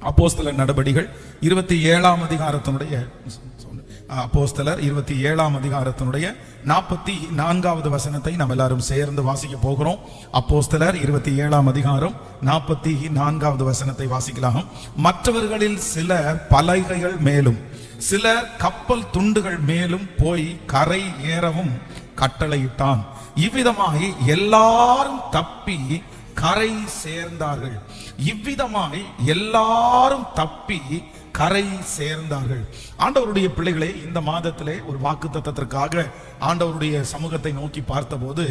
அப்போஸ்தலர் நடபடிகள் 27ஆம் அதிகாரத்தினுடைய அப்போஸ்தலர் 27ஆம் அதிகாரத்தினுடைய 44வது வசனத்தை நாம் எல்லாரும் சேர்ந்து வாசிக்க போகிறோம். அப்போஸ்தலர் 27ஆம் அதிகாரம் 44வது வசனத்தை வாசிக்கலாம். மற்றவர்களில் சிலர் பலகைகள் மேலும் சிலர் கப்பல் துண்டுகள் மேலும் போய் கரை ஏறவும் கட்டளையிட்டான். இவ்விதமாய் எல்லாரும் தப்பி கரை சேர்ந்தார்கள். இவ்விதமாய் எல்லாரும் தப்பி கரை சேர்ந்தார்கள். ஆண்டவருடைய பிள்ளைகளே, இந்த மாதத்திலே ஒரு வாக்குத்தத்தத்திற்காக ஆண்டவருடைய சமூகத்தை நோக்கி பார்த்தபோது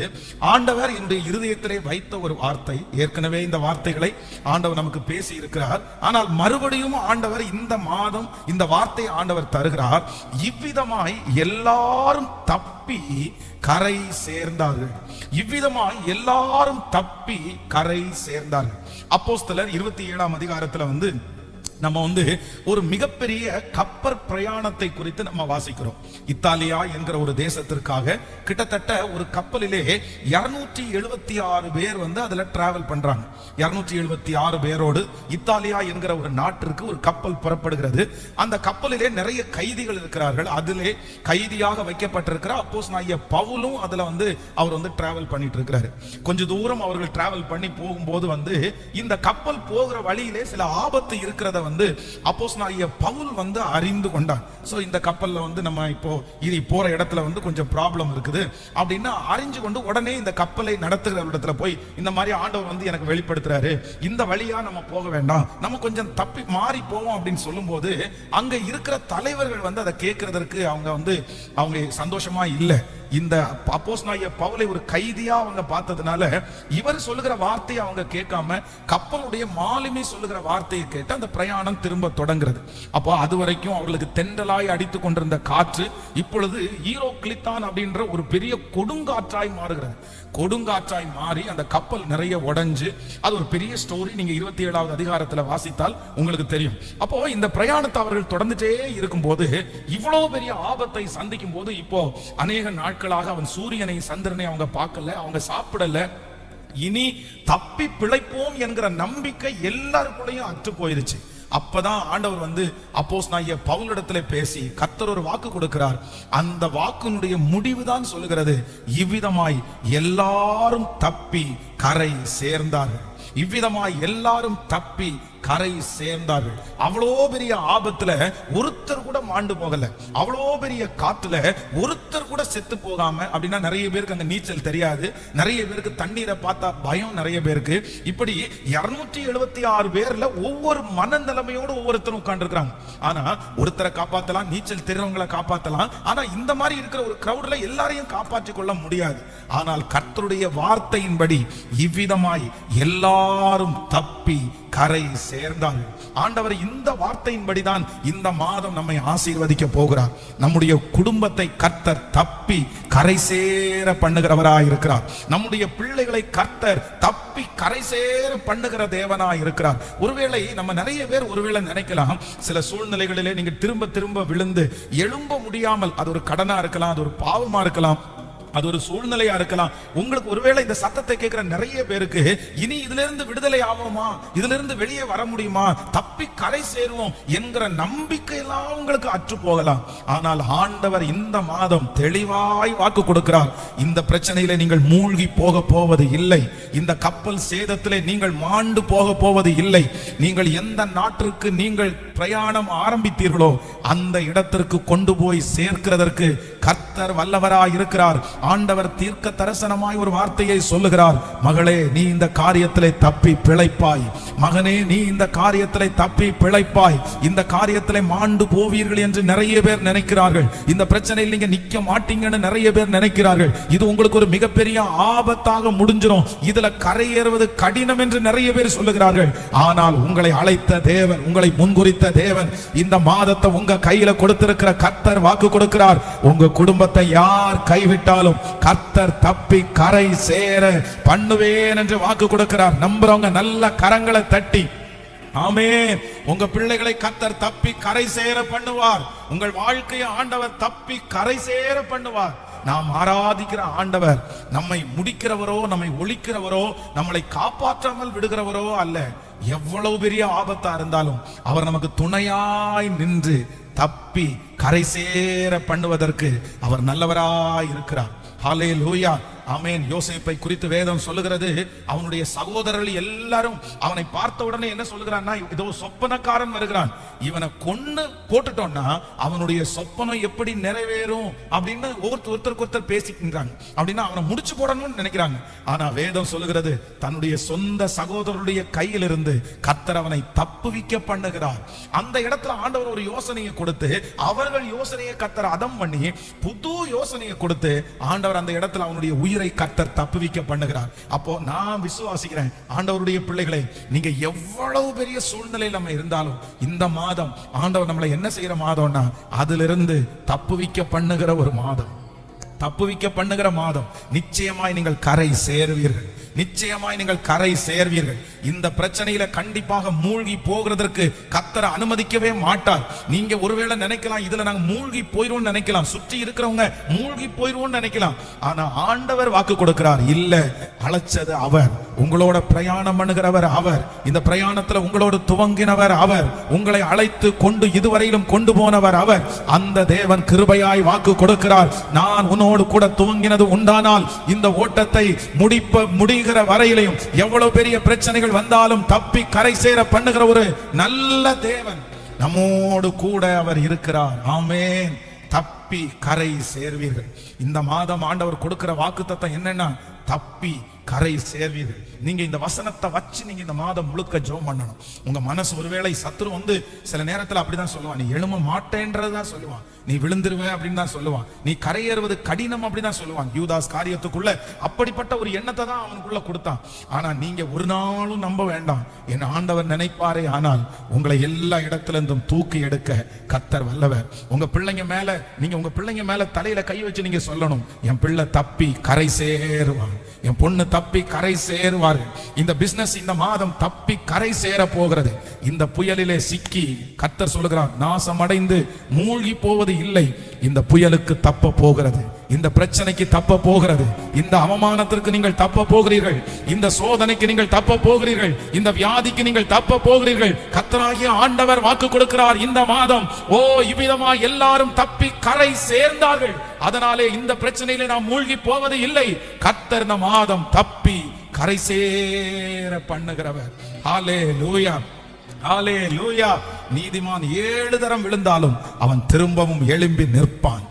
ஆண்டவர் என்னுடைய இருதயத்திலே வைத்த ஒரு வார்த்தை, ஏற்கனவே இந்த வார்த்தைகளை ஆண்டவர் நமக்கு பேசி இருக்கிறார். ஆனால் மறுபடியும் ஆண்டவர் இந்த மாதம் இந்த வார்த்தை ஆண்டவர் தருகிறார். இவ்விதமாய் எல்லாரும் தப்பி கரை சேர்ந்தார்கள். இவ்விதமாய் எல்லாரும் தப்பி கரை சேர்ந்தார்கள். அப்போஸ்தலர் 27ஆம் அதிகாரத்துல நம்ம ஒரு மிகப்பெரிய கப்பற் பிரயாணத்தை குறித்து நம்ம வாசிக்கிறோம். இத்தாலியா என்கிற ஒரு தேசத்திற்காக கிட்டத்தட்ட ஒரு கப்பலிலே 276 பேர் அதுல டிராவல் பண்றாங்க. 276 பேரோடு இத்தாலியா என்கிற ஒரு நாட்டிற்கு ஒரு கப்பல் புறப்படுகிறது. அந்த கப்பலிலே நிறைய கைதிகள் இருக்கிறார்கள். அதிலே கைதியாக வைக்கப்பட்டிருக்கிற அப்போஸ்தலனாகிய பவுலும் அதுல அவர் டிராவல் பண்ணிட்டு இருக்கிறாரு. கொஞ்ச தூரம் அவர்கள் டிராவல் பண்ணி போகும்போது இந்த கப்பல் போகிற வழியிலே சில ஆபத்து இருக்கிறத அப்போஸ்தலனாகிய பவுல் அறிந்து கொண்டார். சோ இந்த கப்பல்ல நம்ம இப்போ இது போற இடத்துல கொஞ்சம் ப்ராப்ளம் இருக்குது அப்படின்னா அறிஞ்சு கொண்டு உடனே இந்த கப்பலை நடத்துகிற இடத்துல போய் இந்த மாதிரி ஆண்டவர் எனக்கு வெளிப்படுத்துறாரு, இந்த வழியா நம்ம போக வேண்டாம், நம்ம கொஞ்சம் தப்பி மாறி போவோம் அப்படின்னு சொல்லும் போது அங்க இருக்கிற தலைவர்கள் அதை கேட்கறதற்கு அவங்க சந்தோஷமா இல்லை. இந்த அப்போஸ்தலனாகிய பவுலை ஒரு கைதியா அவங்க பார்த்ததுனால இவர் சொல்லுகிற வார்த்தையை அவங்க கேட்காம கப்பலுடைய மாலுமி சொல்லுகிற வார்த்தையை கேட்டு அந்த பிரயாணம் திரும்ப தொடங்குறது. அப்போ அது வரைக்கும் அவர்களுக்கு தென்றலாய் அடித்துக் கொண்டிருந்த காற்று இப்பொழுது ஈரோக்ளித்தான் அப்படின்ற ஒரு பெரிய கொடுங்காற்றாய் மாறுகிறது. கொடுங்காற்றாய் மாறி அந்த கப்பல் நிறைய உடைஞ்சு அது ஒரு பெரிய ஸ்டோரி. நீங்க 27ஆவது அதிகாரத்துல வாசித்தால் உங்களுக்கு தெரியும். அப்போ இந்த பிரயாணத்தை அவர்கள் தொடர்ந்துட்டே இருக்கும் போது இவ்வளவு பெரிய ஆபத்தை சந்திக்கும் போது இப்போ அநேக நாட்களாக அவன் சூரியனை சந்திரனை அவங்க பார்க்கல, அவங்க சாப்பிடல. இனி தப்பி பிழைப்போம் என்கிற நம்பிக்கை எல்லாருக்குள்ளேயும் அற்று போயிருச்சு. அப்பதான் ஆண்டவர் அப்போஸ்தலனாகிய பவுலிடத்திலே பேசி கர்த்தர் ஒரு வாக்கு கொடுக்கிறார். அந்த வாக்கினுடைய முடிவுதான் சொல்லுகிறது, இவ்விதமாய் எல்லாரும் தப்பி கரை சேர்ந்தார்கள். இவ்விதமாய் எல்லாரும் தப்பி கரை சேர்ந்தார்கள். அவ்வளோ பெரிய ஆபத்துல ஒருத்தர் கூட மாண்டு போகல. அவ்வளோ பெரிய காத்துல ஒருத்தர் கூட செத்து போகாம. அப்படின்னா நிறைய பேருக்கு அங்க நீச்சல் தெரியாது, நிறைய பேருக்கு தண்ணீரை பார்த்தா பயம், நிறைய பேருக்கு இப்படி 276 பேர்ல ஒவ்வொரு மனநிலைமையோடு ஒவ்வொருத்தரும் உட்கார்ந்து இருக்கிறாங்க. ஆனா ஒருத்தரை காப்பாத்தலாம், நீச்சல் தெரிறவங்களை காப்பாத்தலாம். ஆனா இந்த மாதிரி இருக்கிற ஒரு கிரௌட்ல எல்லாரையும் காப்பாற்றிக் கொள்ள முடியாது. ஆனால் கர்த்தருடைய வார்த்தையின்படி இவ்விதமாய் எல்லாரும் தப்பி கரை சேர்ந்தார்கள். ஆண்டவர் இந்த வார்த்தையின்படிதான் இந்த மாதம் நம்மை ஆசீர்வதிக்க போகிறார். நம்முடைய குடும்பத்தை கர்த்தர் தப்பி கரை சேர பண்ணுகிறவராய் இருக்கிறார். நம்முடைய பிள்ளைகளை கர்த்தர் தப்பி கரை சேர பண்ணுகிற தேவனாய் இருக்கிறார். ஒருவேளை நம்ம நிறைய பேர் ஒருவேளை நினைக்கலாம், சில சூழ்நிலைகளிலே நீங்க திரும்ப திரும்ப விழுந்து எழும்ப முடியாமல், அது ஒரு கடனா இருக்கலாம், அது ஒரு பாவமா இருக்கலாம், அது ஒரு சூழ்நிலையா இருக்கலாம். உங்களுக்கு ஒருவேளை இந்த சத்தத்தை கேட்கிற நிறைய பேருக்கு இனி இதுல இருந்து விடுதலை ஆவோமா, இதுல இருந்து வெளியே வர முடியுமா, தப்பி கரை சேருவோம் என்கிற நம்பிக்கை எல்லாம் உங்களுக்கு அற்று போகலாம். ஆனால் ஆண்டவர் இந்த மாதம் தெளிவாய் வாக்கு கொடுக்கிறார், இந்த பிரச்சனையில நீங்கள் மூழ்கி போக போவது இல்லை. இந்த கப்பல் சேதத்திலே நீங்கள் மாண்டு போக போவது இல்லை. நீங்கள் எந்த நாட்டிற்கு நீங்கள் பிரயாணம் ஆரம்பித்தீர்களோ அந்த இடத்திற்கு கொண்டு போய் சேர்க்கிறதற்கு கர்த்தர் வல்லவராய் இருக்கிறார். ஆண்டவர் தீர்க்க தரிசனமாய் ஒரு வார்த்தையை சொல்லுகிறார், மகளே நீ இந்த காரியத்திலே தப்பி பிழைப்பாய், மகனே நீ இந்த காரியத்திலே தப்பி பிழைப்பாய். இந்த காரியத்திலே மாண்டு போவீர்கள் என்று நிறைய பேர் நினைக்கிறார்கள். இந்த பிரச்சனையில் நீங்க நிக்க மாட்டீங்கன்னு நிறைய பேர் நினைக்கிறார்கள். இது உங்களுக்கு ஒரு மிகப்பெரிய ஆபத்தாக முடிஞ்சிடும், இதுல கரையேறுவது கடினம் என்று நிறைய பேர் சொல்லுகிறார்கள். ஆனால் உங்களை அழைத்த தேவன், உங்களை முன்குறித்த தேவன், இந்த மாதத்தை உங்க கையில கொடுத்திருக்கிற கர்த்தர் வாக்கு கொடுக்கிறார், உங்க குடும்பத்தை யார் கைவிட்டாலும் கர்த்தர் தப்பி கரை சேர பண்ணுவேன் என்று வாக்கு கொடுக்கிறார். நம்புறவங்க நல்ல கரங்களை தட்டி ஆமென். உங்க பிள்ளைகளை கர்த்தர் தப்பி கரை சேர பண்ணுவார். உங்கள் வாழ்க்கையை ஆண்டவர் தப்பி கரை சேர பண்ணுவார். நாம் ஆராதிக்கிற ஆண்டவர் நம்மை முடிக்கிறவரோ, நம்மை ஒழிக்கிறவரோ, நம்மளை காப்பாற்றாமல் விடுகிறவரோ அல்ல. எவ்வளவு பெரிய ஆபத்தா இருந்தாலும் அவர் நமக்கு துணையாய் நின்று தப்பி கரை சேர பண்ணுவதற்கு அவர் நல்லவராய் இருக்கிறார். ஹல்லேலூயா, ஆமென். யோசேப்பை குறித்து வேதம் சொல்லுகிறது, அவனுடைய சகோதரர்கள் எல்லாரும் அவனை பார்த்த உடனே என்ன சொல்லுகிறான்னா, இதோ சொப்பனக்காரன் வருகிறான், இவனை கொன்னு போட்டுட்டோம்னா அவனுடைய சொப்பனம் எப்படி நிறைவேறும் அப்படின்னு ஒருத்தருக்கு ஒருத்தர் பேசிக்கிறாங்க. அப்படின்னா அவனை முடிச்சு போடணும்னு நினைக்கிறாங்க. ஆனா வேதம் சொல்லுகிறது, தன்னுடைய சொந்த சகோதரருடைய கையிலிருந்து கர்த்தர் அவனை தப்புவிக்க பண்ணுகிறார். அந்த இடத்துல ஆண்டவர் ஒரு யோசனையை கொடுத்து, அவர்கள் யோசனையை கர்த்தர் அதம் பண்ணி புது யோசனையை கொடுத்து ஆண்டவர் அந்த இடத்துல அவனுடைய உயிரை கர்த்தர் தப்புவிக்க பண்ணுகிறார். அப்போ நான் விசுவாசிக்கிறேன், ஆண்டவருடைய பிள்ளைகளை, நீங்க எவ்வளவு பெரிய சூழ்நிலையில் நம்ம இருந்தாலும் இந்த மாதம் ஆண்டவர் நம்மளை என்ன செய்யற மாதம்னா, அதிலிருந்து தப்புவிக்க பண்ணுகிற ஒரு மாதம், தப்புவிக்க பண்ணுகிற மாதம். நிச்சயமாய் நீங்கள் கரை சேருவீர்கள், நிச்சயமாய் நீங்கள் கரை சேர்வீர்கள். இந்த பிரச்சனையில கண்டிப்பாக மூழ்கி போகிறதற்கு கர்த்தர் அனுமதிக்கவே மாட்டார். நீங்க ஒருவேளை நினைக்கலாம், இதுல நாங்க மூழ்கி போயிடுவோம் நினைக்கலாம், சுற்றி இருக்கிறவங்க மூழ்கி போயிடுவோம் நினைக்கலாம். ஆனா ஆண்டவர் வாக்கு கொடுக்கிறார், இல்ல, அழைச்சது அவர், உங்களோட பிரயாணம் பண்ணுகிறவர் அவர், இந்த பிரயாணத்துல உங்களோடு துவங்கினவர் அவர், உங்களை அழைத்து கொண்டு இதுவரையிலும் கொண்டு போனவர் அவர். அந்த தேவன் கிருபையாய் வாக்கு கொடுக்கிறார், நான் உன்னோடு கூட துவங்கினது உண்டானால் இந்த ஓட்டத்தை முடிகிற வரையிலையும் எவ்வளவு பெரிய பிரச்சனைகள் வந்தாலும் தப்பி கரை சேர பண்ணுகிற ஒரு நல்ல தேவன் நம்மோடு கூட அவர் இருக்கிறார். ஆமென். தப்பி கரை சேர்வீர்கள். இந்த மாதம் ஆண்டவர் கொடுக்கிற வாக்குத்தத்தம் என்னன்னா, தப்பி கரை சேர்வீர்கள். நீங்க இந்த வசனத்தை வச்சு நீங்க இந்த மாதம் முழுக்க ஜெபம் பண்ணணும். உங்க மனசு ஒருவேளை சத்துரு வந்து சில நேரத்துல அப்படிதான் சொல்லுவான், நீ எழும மாட்டேன்றதான் சொல்லுவான், நீ விழுந்துருவே அப்படின்னு தான் சொல்லுவான், நீ கரையேறுவது கடினம் அப்படிதான் சொல்லுவான். யூதாஸ் காரியத்துக்குள்ள அப்படிப்பட்ட ஒரு எண்ணத்தை தான் அவனுக்குள்ள கொடுத்தான். ஆனா நீங்க ஒரு நாளும் நம்ப வேண்டாம், என் ஆண்டவர் நினைப்பாரே ஆனால் உங்களை எல்லா இடத்துல இருந்தும் தூக்கி எடுக்க கர்த்தர் வல்லவர். உங்க பிள்ளைங்க மேல, நீங்க உங்க பிள்ளைங்க மேல தலையில கை வச்சு நீங்க சொல்லணும், என் பிள்ளை தப்பி கரை சேருவான், என் பொண்ணு தப்பி கரை சேருவார்கள். இந்த பிசினஸ் இந்த மாதம் தப்பி கரை சேர போகிறது. இந்த புயலிலே சிக்கி கர்த்தர் சொல்லுகிறார், நாசம் அடைந்து மூழ்கி போவது இல்லை, இந்த புயலுக்கு தப்ப போகிறது, இந்த பிரச்சனைக்கு தப்ப போகிறது, இந்த அவமானத்திற்கு நீங்கள் தப்ப போகிறீர்கள், இந்த சோதனைக்கு நீங்கள் தப்ப போகிறீர்கள், இந்த வியாதிக்கு நீங்கள் தப்ப போகிறீர்கள். கர்த்தராகிய ஆண்டவர் வாக்கு கொடுக்கிறார், இந்த மாதம் இவ்விதமா எல்லாரும் தப்பி கரை சேர்ந்தார்கள், அதனாலே இந்த பிரச்சனையிலே நாம் மூழ்கி போவது இல்லை. கர்த்தர் இந்த மாதம் தப்பி கரை சேர பண்ணுகிறவர். ஹல்லேலூயா, ஹல்லேலூயா. நீதிமான் 7 தரம் விழுந்தாலும் அவன் திரும்பவும் எழும்பி நிற்பான்.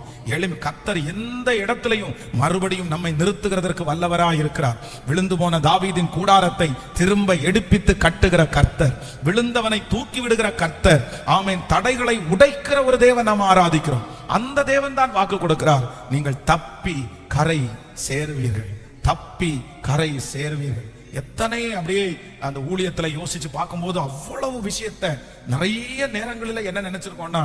கர்த்தர் எந்த இடத்திலையும் மறுபடியும் நம்மை நிறுத்துகிறதற்கு வல்லவராய் இருக்கிறார். விழுந்து போன தாவீதின் கூடாரத்தை திரும்ப எடுப்பித்து கட்டுகிற கர்த்தர், விழுந்தவனை தூக்கி விடுகிற கர்த்தர். ஆமென். தடைகளை உடைக்கிற ஒரு தேவன் நாம் ஆராதிக்கிறோம். அந்த தேவன் தான் வாக்கு கொடுக்கிறார், நீங்கள் தப்பி கரை சேருவீர்கள், தப்பி கரை சேருவீர்கள். எத்தனை அப்படியே அந்த ஊழியத்துல யோசிச்சு பார்க்கும்போது அவ்வளவு விஷயத்தை நிறைய நேரங்களில் என்ன நினைச்சிருக்கோம்னா,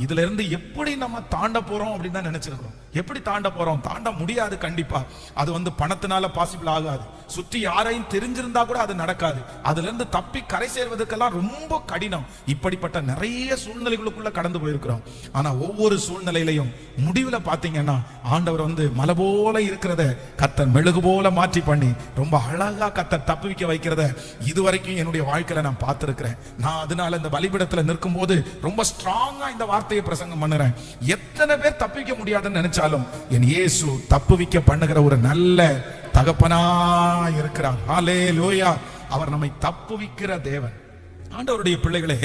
இதுல இருந்து எப்படி நம்ம தாண்ட போறோம் அப்படின்னு தான் நினைச்சிருக்கோம். எப்படி தாண்ட போறோம்? தாண்ட முடியாது. கண்டிப்பா அது வந்து பணத்தினால பாசிபிள் ஆகாது. சுற்றி யாரையும் தெரிஞ்சிருந்தா கூட அது நடக்காது. அதுல இருந்து தப்பி கரை சேர்வதற்கெல்லாம் ரொம்ப கடினம். இப்படிப்பட்ட நிறைய சூழ்நிலைகளுக்குள்ள கடந்து போயிருக்கிறோம். ஆனா ஒவ்வொரு சூழ்நிலையிலையும் முடிவுல பாத்தீங்கன்னா ஆண்டவர் வந்து மலை போல இருக்கிறத கர்த்தர் மெழுகு போல மாற்றி பண்ணி ரொம்ப அழகா கர்த்தர் தப்புவிக்க வைக்கிறத இதுவரைக்கும் என்னுடைய வாழ்க்கையில நான் பார்த்திருக்கிறேன். நான் அதனால இந்த பலிபீடத்துல நிற்கும் போது ரொம்ப ஸ்ட்ராங்கா இந்த வார்த்தையை பிரசங்கம் பண்ணுறேன். எத்தனை பேர் தப்பிக்க முடியாதுன்னு நினைச்சாலும் என் இயேசு தப்புவிக்க பண்ணுகிற ஒரு நல்ல தகப்பனா இருக்கிறார். ஹல்லேலூயா. அவர் நம்மை தப்புவிக்கிற தேவன். ஆண்டவருடைய பிள்ளைகளே,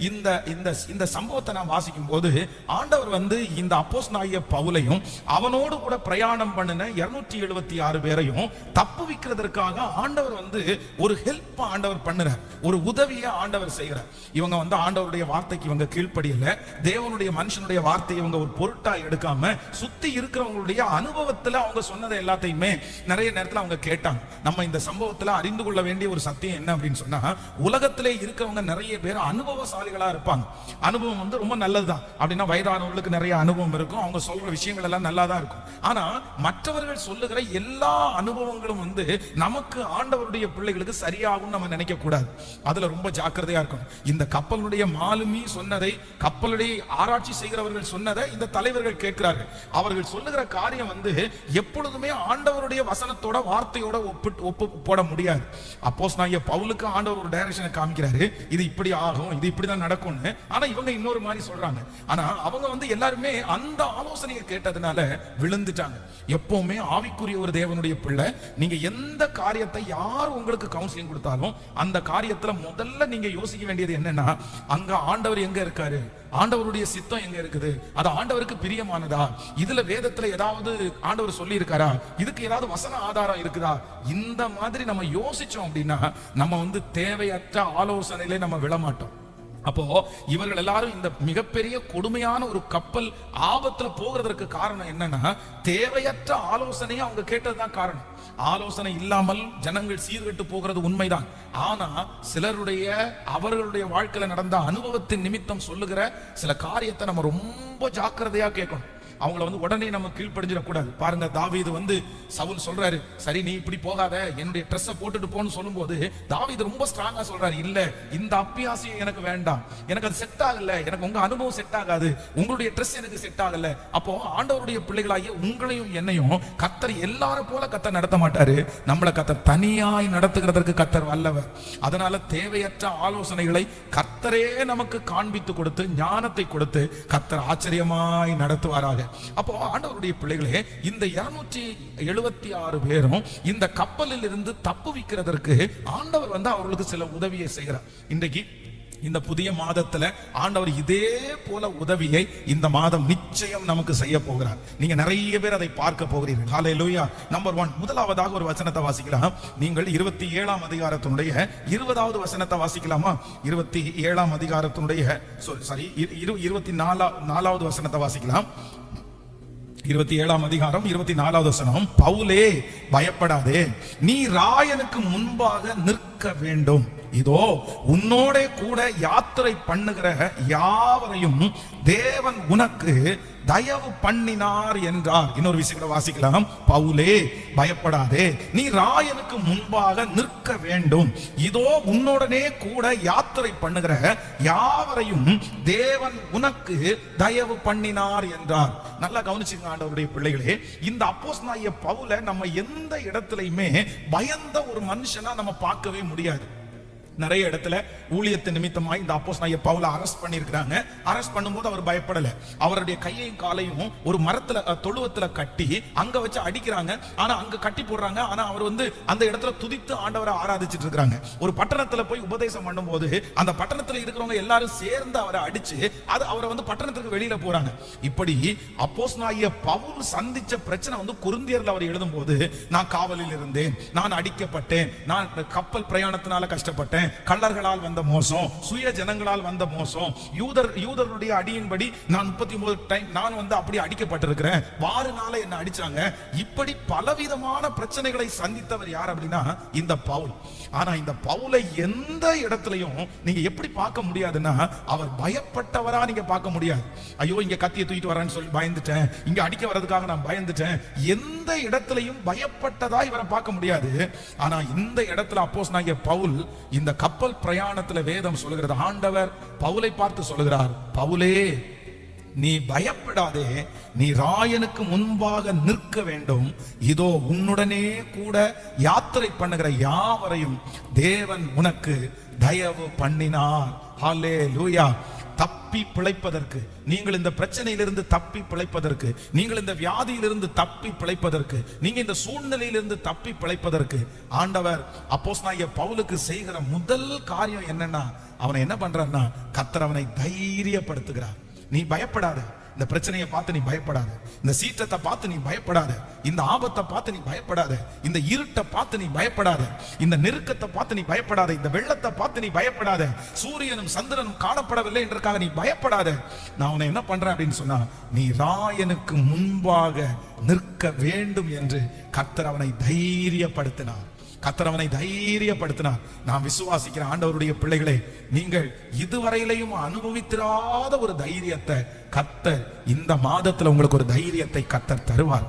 இந்த இந்த இந்த சம்பவத்தை நான் வாசிக்கும் போது ஆண்டவர் வந்து இந்த அப்போஸ்தலனாகிய பவுலையும் அவனோடு கூட பிரயாணம் பண்ணின 276 பேரையும் தப்புவிக்கிறதற்காக ஆண்டவர் வந்து ஒரு ஹெல்ப் ஆண்டவர் பண்ணுறார், ஒரு உதவியை ஆண்டவர் செய்கிறார். இவங்க வந்து ஆண்டவருடைய வார்த்தைக்கு இவங்க கீழ்ப்படியல, தேவனுடைய மனுஷனுடைய வார்த்தையை இவங்க ஒரு பொருட்டா எடுக்காம சுத்தி இருக்கிறவங்களுடைய அனுபவத்துல அவங்க சொன்னதை எல்லாத்தையுமே நிறைய நேரத்துல அவங்க கேட்டாங்க. நம்ம இந்த சம்பவத்துல அறிந்து கொள்ள வேண்டிய ஒரு சத்தியம் என்ன அப்படின்னு சொன்னா, உலகத்திலே இருக்கிறவங்க கூட்டத்துல நிறைய பேர் அனுபவசாலிகளா இருப்பாங்க. அனுபவம் வந்து ரொம்ப நல்லதுதான். அப்படின்னா வயதானவர்களுக்கு நிறைய அனுபவம் இருக்கும், அவங்க சொல்ற விஷயங்கள் எல்லாம் நல்லா தான் இருக்கும். ஆனா மற்றவர்கள் சொல்லுகிற எல்லா அனுபவங்களும் வந்து நமக்கு ஆண்டவருடைய பிள்ளைகளுக்கு சரியாகும் நம்ம நினைக்க கூடாது. அதுல ரொம்ப ஜாக்கிரதையா இருக்கும். இந்த கப்பலுடைய மாலுமி சொன்னதை, கப்பலுடைய ஆராய்ச்சி செய்கிறவர்கள் சொன்னதை இந்த தலைவர்கள் கேட்கிறார்கள். அவர்கள் சொல்லுகிற காரியம் வந்து எப்பொழுதுமே ஆண்டவருடைய வசனத்தோட வார்த்தையோட ஒப்பு போட முடியாது. அப்போஸ்தலனாகிய பவுலுக்கு ஆண்டவர் ஒரு டைரக்ஷனை காமிக்கிறாரு, இது இப்படி ஆகும், இது இப்படிதான் நடக்கும்னு. ஆனா இவங்க இன்னொரு மாதிரி சொல்றாங்க. ஆனா அவங்க வந்து எல்லாருமே அந்த ஆலோசனையை கேட்டதுனால விழுந்துட்டாங்க. எப்பவுமே ஆவிக்குரிய ஒரு தேவனுடைய பிள்ளை, நீங்க எந்த காரியத்தை யார் உங்களுக்கு கவுன்சிலிங் கொடுத்தாலும் அந்த காரியத்துல முதல்ல நீங்க யோசிக்க வேண்டியது என்னன்னா, அங்க ஆண்டவர் எங்க இருக்காரு, ஆண்டவருடைய சித்தம் எங்க இருக்குது, அது ஆண்டவருக்கு பிரியமானதா, இதுல வேதத்துல ஏதாவது ஆண்டவர் சொல்லி இருக்காரா, இதுக்கு ஏதாவது வசன ஆதாரம் இருக்குதா. இந்த மாதிரி நம்ம யோசிச்சோம் அப்படின்னா நம்ம வந்து தேவையற்ற ஆலோசனையிலே நம்ம விழமாட்டோம். அப்போ இவர்கள் எல்லாரும் இந்த மிகப்பெரிய கொடுமையான ஒரு கப்பல் ஆபத்துல போகிறதுக்கு காரணம் என்னன்னா, தேவையற்ற ஆலோசனையை அவங்க கேட்டதுதான் காரணம். ஆலோசனை இல்லாமல் ஜனங்கள் சீர்கெட்டு போகிறது உண்மைதான். ஆனா சிலருடைய அவர்களுடைய வாழ்க்கையில நடந்த அனுபவத்தின் நிமித்தம் சொல்லுகிற சில காரியத்தை நம்ம ரொம்ப ஜாக்கிரதையா கேட்கணும். அவங்கள வந்து உடனே நம்ம கீழ்ப்படிஞ்சிடக்கூடாது. பாருங்க, தாவீது வந்து சவுல் சொல்றாரு, சரி நீ இப்படி போகாத, என்னுடைய ட்ரெஸ்ஸை போட்டுட்டு போன்னு சொல்லும் போது தாவீது ரொம்ப ஸ்ட்ராங்கா சொல்றாரு, இல்ல இந்த அப்பியாசியம் எனக்கு வேண்டாம், எனக்கு அது செட் ஆகல, எனக்கு உங்க அனுபவம் செட் ஆகாது, உங்களுடைய ட்ரெஸ் எனக்கு செட் ஆகல. அப்போ ஆண்டவருடைய பிள்ளைகளாகிய உங்களையும் என்னையும் கர்த்தர் எல்லாரும் போல கர்த்தர் நடத்த மாட்டாரு. நம்மளை கர்த்தர் தனியாய் நடத்துகிறதற்கு கர்த்தர் வல்லவர். அதனால தேவையற்ற ஆலோசனைகளை கர்த்தரே நமக்கு காண்பித்து கொடுத்து ஞானத்தை கொடுத்து கர்த்தர் ஆச்சரியமாய் நடத்துவாராக. அப்போ ஆண்டவருடைய பிள்ளைகளே, இந்த 276 பேரும் இந்த கப்பலில் இருந்து தப்புவிக்கிறதற்கு ஆண்டவர் வந்து அவர்களுக்கு சில உதவியை செய்கிறார். இன்றைக்கு இந்த புதிய மாதத்துல ஆண்டவர் இதே போல உதவியை இந்த மாதம் நிச்சயம் நமக்கு செய்ய போகிறார். நீங்க நிறைய பேர் அதை பார்க்க போகிறீர்கள். ஹல்லேலூயா. நம்பர் 1, முதலாவதாக ஒரு வசனத்தை வாசிக்கலாம். நீங்கள் 27ஆம் அதிகாரத்தினுடைய 20வது வசனத்தை வாசிக்கலாமா? 27ஆம் அதிகாரத்தினுடைய 24வது வசனத்தை வாசிக்கலாம். 27ஆம் அதிகாரம் 24வது வசனம். பவுலே, பயப்படாதே, நீ ராயனுக்கு முன்பாக நிற்க வேண்டும். இதோ உன்னோட கூட யாத்திரை பண்ணுகிற யாவரையும் தேவன் உனக்கு தயவு பண்ணினார் என்றார். இன்னொரு விஷயம் வாசிக்கலாம். பவுலே, பயப்படாதே, நீ ராயனுக்கு முன்பாக நிற்க வேண்டும். இதோ உன்னுடனே கூட யாத்திரை பண்ணுகிற யாவரையும் தேவன் உனக்கு தயவு பண்ணினார் என்றார். நல்லா கவனிச்சுங்க ஆண்டவருடைய பிள்ளைகளே, இந்த அப்போஸ்தலனாகிய பவுலை நம்ம எந்த இடத்துலயுமே பயந்த ஒரு மனுஷனா நம்ம பார்க்கவே முடியாது. நிறைய இடத்துல ஊழியத்தின் நிமித்தமாய் இந்த அப்போஸ்தலனாகிய பவுலை அரெஸ்ட் பண்ணியிருக்கிறாங்க. அரெஸ்ட் பண்ணும்போது அவர் பயப்படல. அவருடைய கையையும் காலையும் ஒரு மரத்துல தொழுவத்துல கட்டி அங்க வச்சு அடிக்கிறாங்க. ஆனா அங்க கட்டி போடுறாங்க. ஆனா அவர் வந்து அந்த இடத்துல துதித்து ஆண்டவரை ஆராதிச்சிட்டு இருக்காங்க. ஒரு பட்டணத்துல போய் உபதேசம் பண்ணும்போது அந்த பட்டணத்துல இருக்கிறவங்க எல்லாரும் சேர்ந்து அவரை அடிச்சு அவரை வந்து பட்டணத்துக்கு வெளியில போறாங்க. இப்படி அப்போஸ்தலனாகிய பவுல் சந்திச்ச பிரச்சனை வந்து கொரிந்தியர்ல அவர் எழுதும் போது, நான் காவலில் இருந்தேன், நான் அடிக்கப்பட்டேன், நான் கப்பல் பிரயாணத்தினால கஷ்டப்பட்டேன், கள்ளர்களால் வந்த மோசம், சுய ஜனங்களால் வந்த மோசம், யூதர்களுடைய அடியின்படி நான் 39 டைம் நான் வந்து அப்படி அடிக்கப்பட்டிருக்கிறேன், வாருனால என்ன அடிச்சாங்க. இப்படி பலவிதமான பிரச்சனைகளை சந்தித்தவர் யார் அப்படின்னா இந்த பவுல். ஆனா இந்த பவுலை எந்த இடத்துலயும் நீங்க எப்படி பார்க்க முடியாதுன்னா, அவர் பயப்பட்டவரா நீங்க பார்க்க முடியாது. ஐயோ இங்க கத்தியை தூக்கிட்டு வரேன்னு சொல்லி பயந்துட்டேன், இங்க அடிக்க வர்றதுக்காக நான் பயந்துட்டேன், எந்த இடத்துலயும் பயப்பட்டதா இவரை பார்க்க முடியாது. ஆனா இந்த இடத்துல அப்போஸ்தலனாகிய பவுல் இந்த கப்பல் பிரயாணத்துல வேதம் சொல்லுகிறது, ஆண்டவர் பவுலை பார்த்து சொல்லுகிறார், பவுலே, நீ பயப்படாதே, நீ ராயனுக்கு முன்பாக நிற்க வேண்டும். இதோ உன்னுடனே கூட யாத்திரை பண்ணுகிற யாவரையும் தேவன் உனக்கு தயவு பண்ணினார். ஹல்லேலூயா. தப்பி பிழைப்பதற்கு, நீங்கள் இந்த பிரச்சனையிலிருந்து தப்பி பிழைப்பதற்கு, நீங்கள் இந்த வியாதியிலிருந்து தப்பி பிழைப்பதற்கு, நீங்க இந்த சூழ்நிலையிலிருந்து தப்பி பிழைப்பதற்கு ஆண்டவர் அப்போஸ்தலனாகிய பவுலுக்கு செய்கிற முதல் காரியம் என்னன்னா, அவனை என்ன பண்றாருன்னா, கர்த்தர் அவனை தைரியப்படுத்துகிறார். நீ பயப்படாத, இந்த பிரச்சனையை பார்த்து நீ பயப்படாத, இந்த சீற்றத்தை பார்த்து நீ பயப்படாத, இந்த ஆபத்தை பார்த்து நீ பயப்படாத, இந்த இருட்டை பார்த்து நீ பயப்படாத, இந்த நெருக்கத்தை பார்த்து நீ பயப்படாத, இந்த வெள்ளத்தை பார்த்து நீ பயப்படாத, சூரியனும் சந்திரனும் காணப்படவில்லை என்றதுக்காக நீ பயப்படாத. நான் உன்னை என்ன பண்றேன் அப்படின்னு சொன்னா, நீ ராயனுக்கு முன்பாக நிற்க வேண்டும் என்று கர்த்தர் அவனை தைரியப்படுத்தினார். கர்த்தர் அவனை தைரியப்படுத்தினார். நான் விசுவாசிக்கிற ஆண்டவருடைய பிள்ளைகளே, நீங்கள் இதுவரையிலையும் அனுபவித்திராத ஒரு தைரியத்தை கர்த்தர் இந்த மாதத்துல உங்களுக்கு ஒரு தைரியத்தை கர்த்தர் தருவார்.